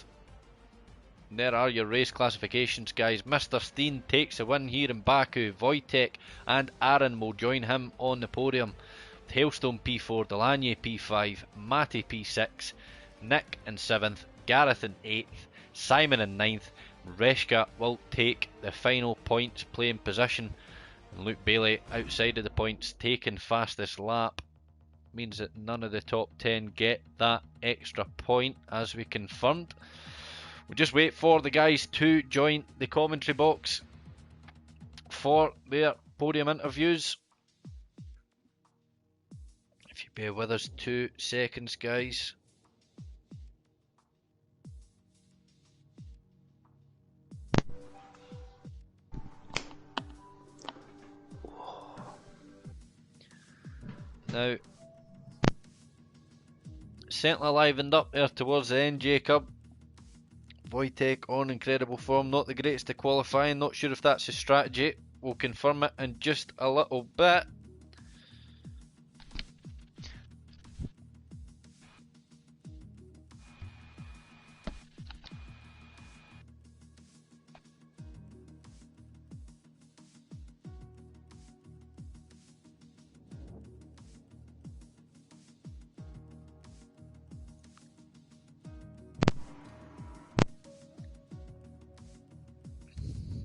There are your race classifications, guys. Mr. Steen takes the win here in Baku. Wojtek and Aaron will join him on the podium. Hailstone P4, Delaney P5, Matty P6, Nick in 7th, Gareth in 8th, Simon in 9th. Reshka will take the final points playing position, and Luke Bailey outside of the points taking fastest lap. Means that none of the top 10 get that extra point, as we confirmed. We'll just wait for the guys to join the commentary box for their podium interviews. If you bear with us 2 seconds, guys. Now, certainly livened up there towards the end, Jacob. Wojtek on incredible form, not the greatest to qualifying, not sure if that's his strategy. We'll confirm it in just a little bit.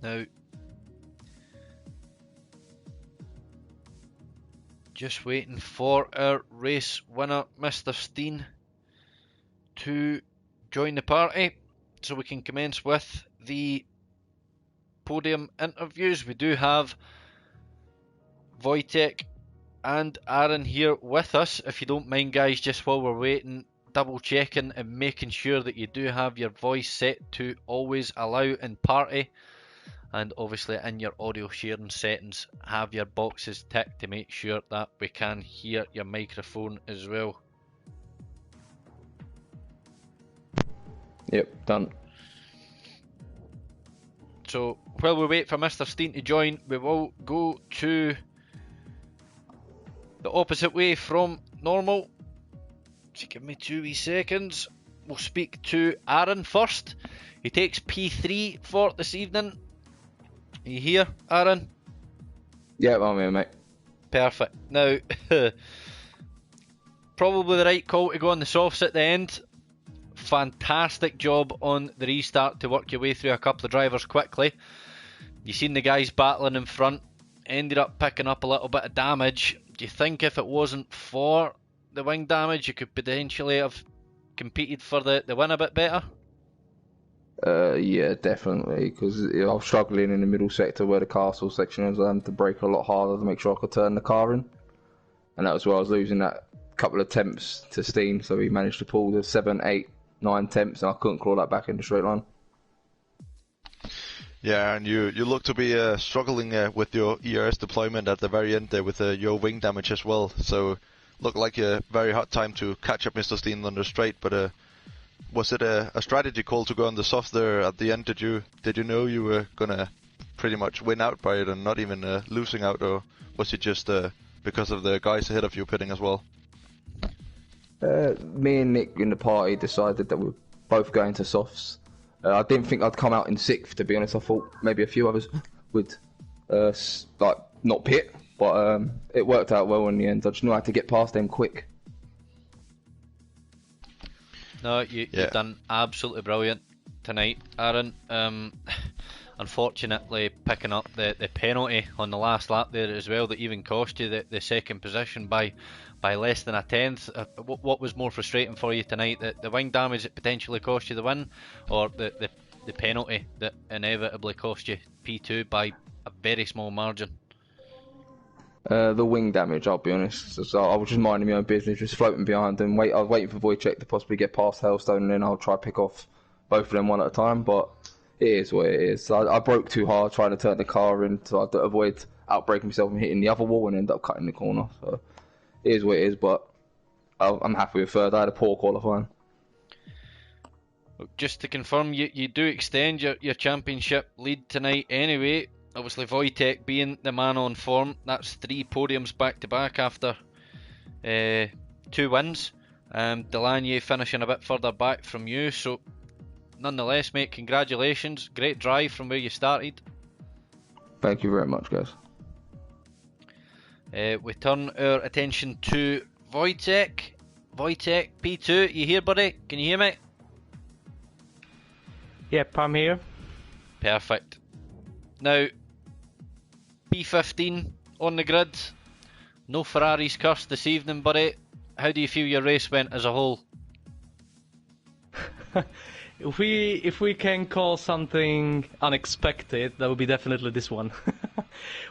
Now, just waiting for our race winner, Mr. Steen, to join the party so we can commence with the podium interviews. We do have Wojtek and Aaron here with us. If you don't mind, guys, just while we're waiting, double checking and making sure that you do have your voice set to always allow in party, and obviously in your audio sharing settings have your boxes ticked to make sure that we can hear your microphone as well. Yep, done. So while we wait for Mr. Steen to join, we will go to the opposite way from normal. So give me 2 wee seconds. We'll speak to Aaron first. He takes P3 for this evening. Are you here, Aaron? Yeah, I'm here, mate. Perfect. Now, probably the right call to go on the softs at the end. Fantastic job on the restart to work your way through a couple of drivers quickly. You seen the guys battling in front, ended up picking up a little bit of damage. Do you think if it wasn't for the wing damage, you could potentially have competed for the win a bit better? Yeah, definitely, because I was struggling in the middle sector where the castle section was. I had to brake a lot harder to make sure I could turn the car in, and that was where I was losing that couple of temps to Steen, so he managed to pull the 7, 8, 9 temps, and I couldn't claw that back in the straight line. Yeah, and you look to be struggling with your ERS deployment at the very end there with your wing damage as well, so looked like a very hard time to catch up Mr. Steen on the straight, but was it a strategy call to go on the soft there at the end? Did you know you were gonna pretty much win out by it and not even losing out, or was it just because of the guys ahead of you pitting as well? Me and Nick in the party decided that we were both going to softs. I didn't think I'd come out in 6th, to be honest. I thought maybe a few others would like not pit, but it worked out well in the end. I just knew I had to get past them quick. No, you've done absolutely brilliant tonight, Aaron. Unfortunately, picking up the penalty on the last lap there as well, that even cost you the second position by less than a tenth. What was more frustrating for you tonight, the wing damage that potentially cost you the win, or the penalty that inevitably cost you P2 by a very small margin? The wing damage, I'll be honest. So I was just minding my own business, just floating behind them. I was waiting for Wojciech to possibly get past Hailstone, and then I'll try to pick off both of them one at a time. But it is what it is. I broke too hard trying to turn the car in, so I avoid outbraking myself and hitting the other wall and end up cutting the corner. So it is what it is, but I'm happy with third. I had a poor qualifying. Just to confirm, you do extend your championship lead tonight anyway. Obviously, Wojtek being the man on form. That's 3 podiums back to back after 2 wins. Delanier finishing a bit further back from you. So, nonetheless, mate, congratulations. Great drive from where you started. Thank you very much, guys. We turn our attention to Wojtek. Wojtek, P2, you here, buddy? Can you hear me? Yep, I'm here. Perfect. Now, P15 on the grid. No Ferraris cursed this evening, buddy. How do you feel your race went as a whole? If we can call something unexpected, that would be definitely this one.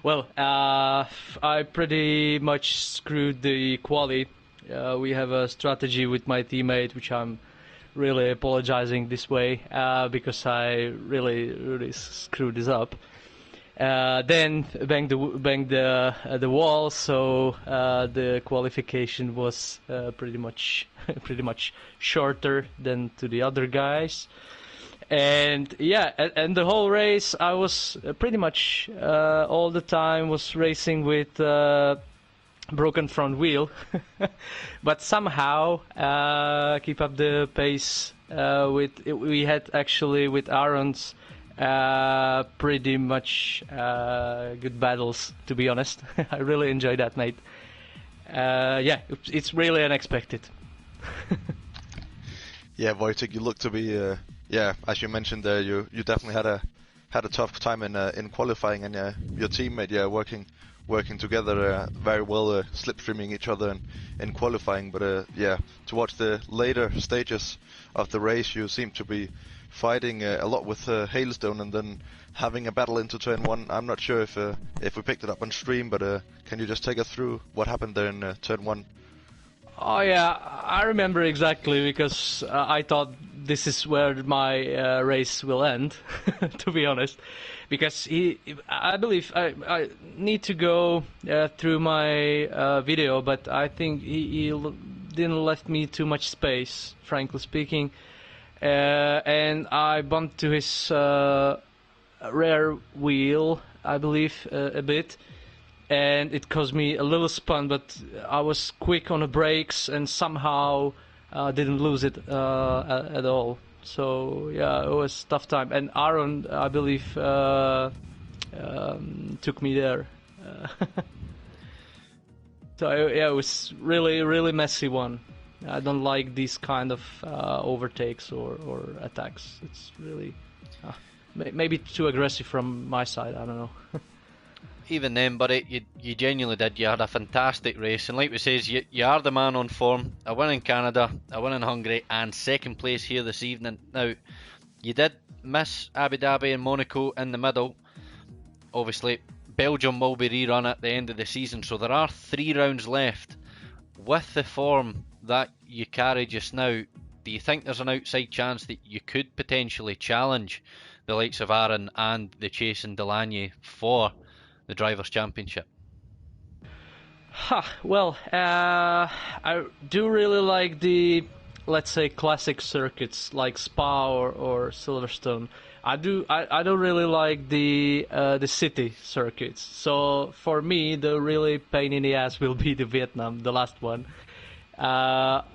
Well, I pretty much screwed the quali. We have a strategy with my teammate, which I'm really apologizing this way because I really screwed this up. Then banged the wall, so the qualification was pretty much shorter than to the other guys. And yeah, and the whole race I was pretty much all the time was racing with broken front wheel, but somehow keep up the pace. We had actually with Aaron's pretty much good battles, to be honest. I really enjoyed that night. Yeah, it's really unexpected. Yeah, Wojtek, you look to be, yeah, as you mentioned there, you definitely had had a tough time in qualifying, and your teammate working together very well, slipstreaming each other in qualifying. But towards the later stages of the race, you seem to be fighting a lot with Hailstone, and then having a battle into turn one. I'm not sure if we picked it up on stream, but can you just take us through what happened there in turn one? Oh yeah, I remember exactly, because I thought this is where my race will end, to be honest. Because I believe I need to go through my video, but I think he didn't left me too much space, frankly speaking. And I bumped to his rear wheel, I believe, a bit. And it caused me a little spun, but I was quick on the brakes and somehow didn't lose it at all. So yeah, it was a tough time. And Aaron, I believe, took me there. So yeah, it was really messy one. I don't like these kind of overtakes or attacks. It's really maybe too aggressive from my side. I don't know. Even then, buddy, you genuinely did. You had a fantastic race, and like we says, you are the man on form. A win in Canada, a win in Hungary, and second place here this evening. Now, you did miss Abu Dhabi and Monaco in the middle. Obviously, Belgium will be rerun at the end of the season, so there are 3 rounds left. With the form that you carry just now, do you think there's an outside chance that you could potentially challenge the likes of Aaron and the Chase and Delaney for the Drivers' Championship? Well, I do really like the, let's say, classic circuits like Spa or Silverstone. I don't really like the city circuits. So for me, the really pain in the ass will be the Vietnam, the last one. It's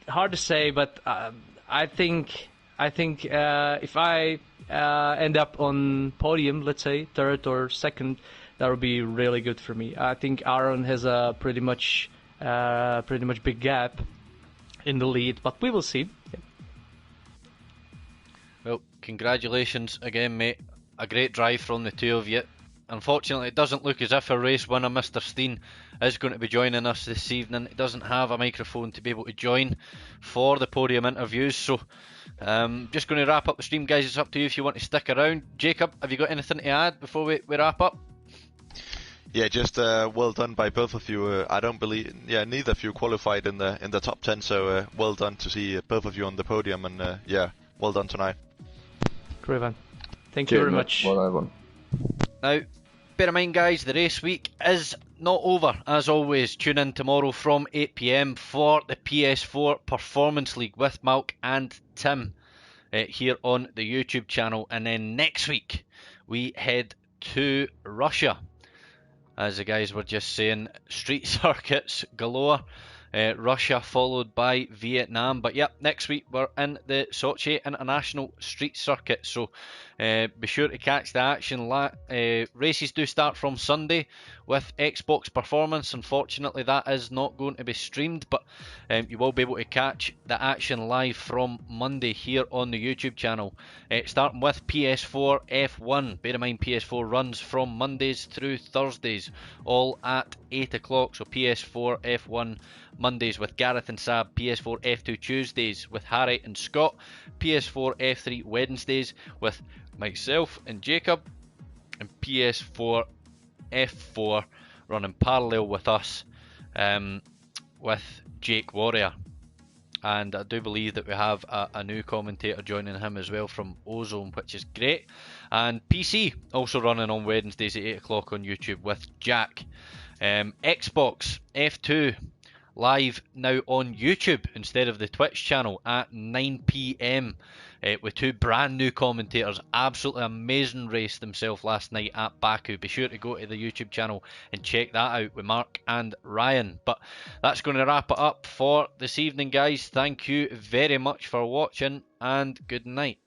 hard to say, but I think if I end up on podium, let's say third or second, that would be really good for me. I think Aaron has a pretty much big gap in the lead, but we will see. Yeah. Well, congratulations again, mate. A great drive from the two of you. Unfortunately, it doesn't look as if our race winner, Mr. Steen, is going to be joining us this evening. He doesn't have a microphone to be able to join for the podium interviews, so just going to wrap up the stream, guys. It's up to you if you want to stick around. Jacob, have you got anything to add before we wrap up? Yeah, just well done by both of you. I don't believe, neither of you qualified in the top 10, so well done to see both of you on the podium, and well done tonight. Great, man. Thank you very much. Well done, everyone. Now, bear in mind, guys, the race week is not over. As always, tune in tomorrow from 8 PM for the PS4 Performance League with Malc and Tim here on the YouTube channel. And then next week, we head to Russia. As the guys were just saying, street circuits galore. Russia followed by Vietnam. But yep, next week we're in the Sochi International Street Circuit. So be sure to catch the action. Races do start from Sunday with Xbox Performance. Unfortunately, that is not going to be streamed, but you will be able to catch the action live from Monday here on the YouTube channel. Starting with PS4 F1. Bear in mind, PS4 runs from Mondays through Thursdays, all at 8 o'clock. So PS4 F1 Mondays with Gareth and Sab, PS4 F2 Tuesdays with Harry and Scott, PS4 F3 Wednesdays with myself and Jacob, and PS4 F4 running parallel with us with Jake Warrior. And I do believe that we have a new commentator joining him as well from Ozone, which is great. And PC also running on Wednesdays at 8 o'clock on YouTube with Jack. Xbox F2 live now on YouTube instead of the Twitch channel at 9 PM with 2 brand new commentators. Absolutely amazing race themselves last night at Baku. Be sure to go to the YouTube channel and check that out with Mark and Ryan. But that's going to wrap it up for this evening, guys. Thank you very much for watching, and good night.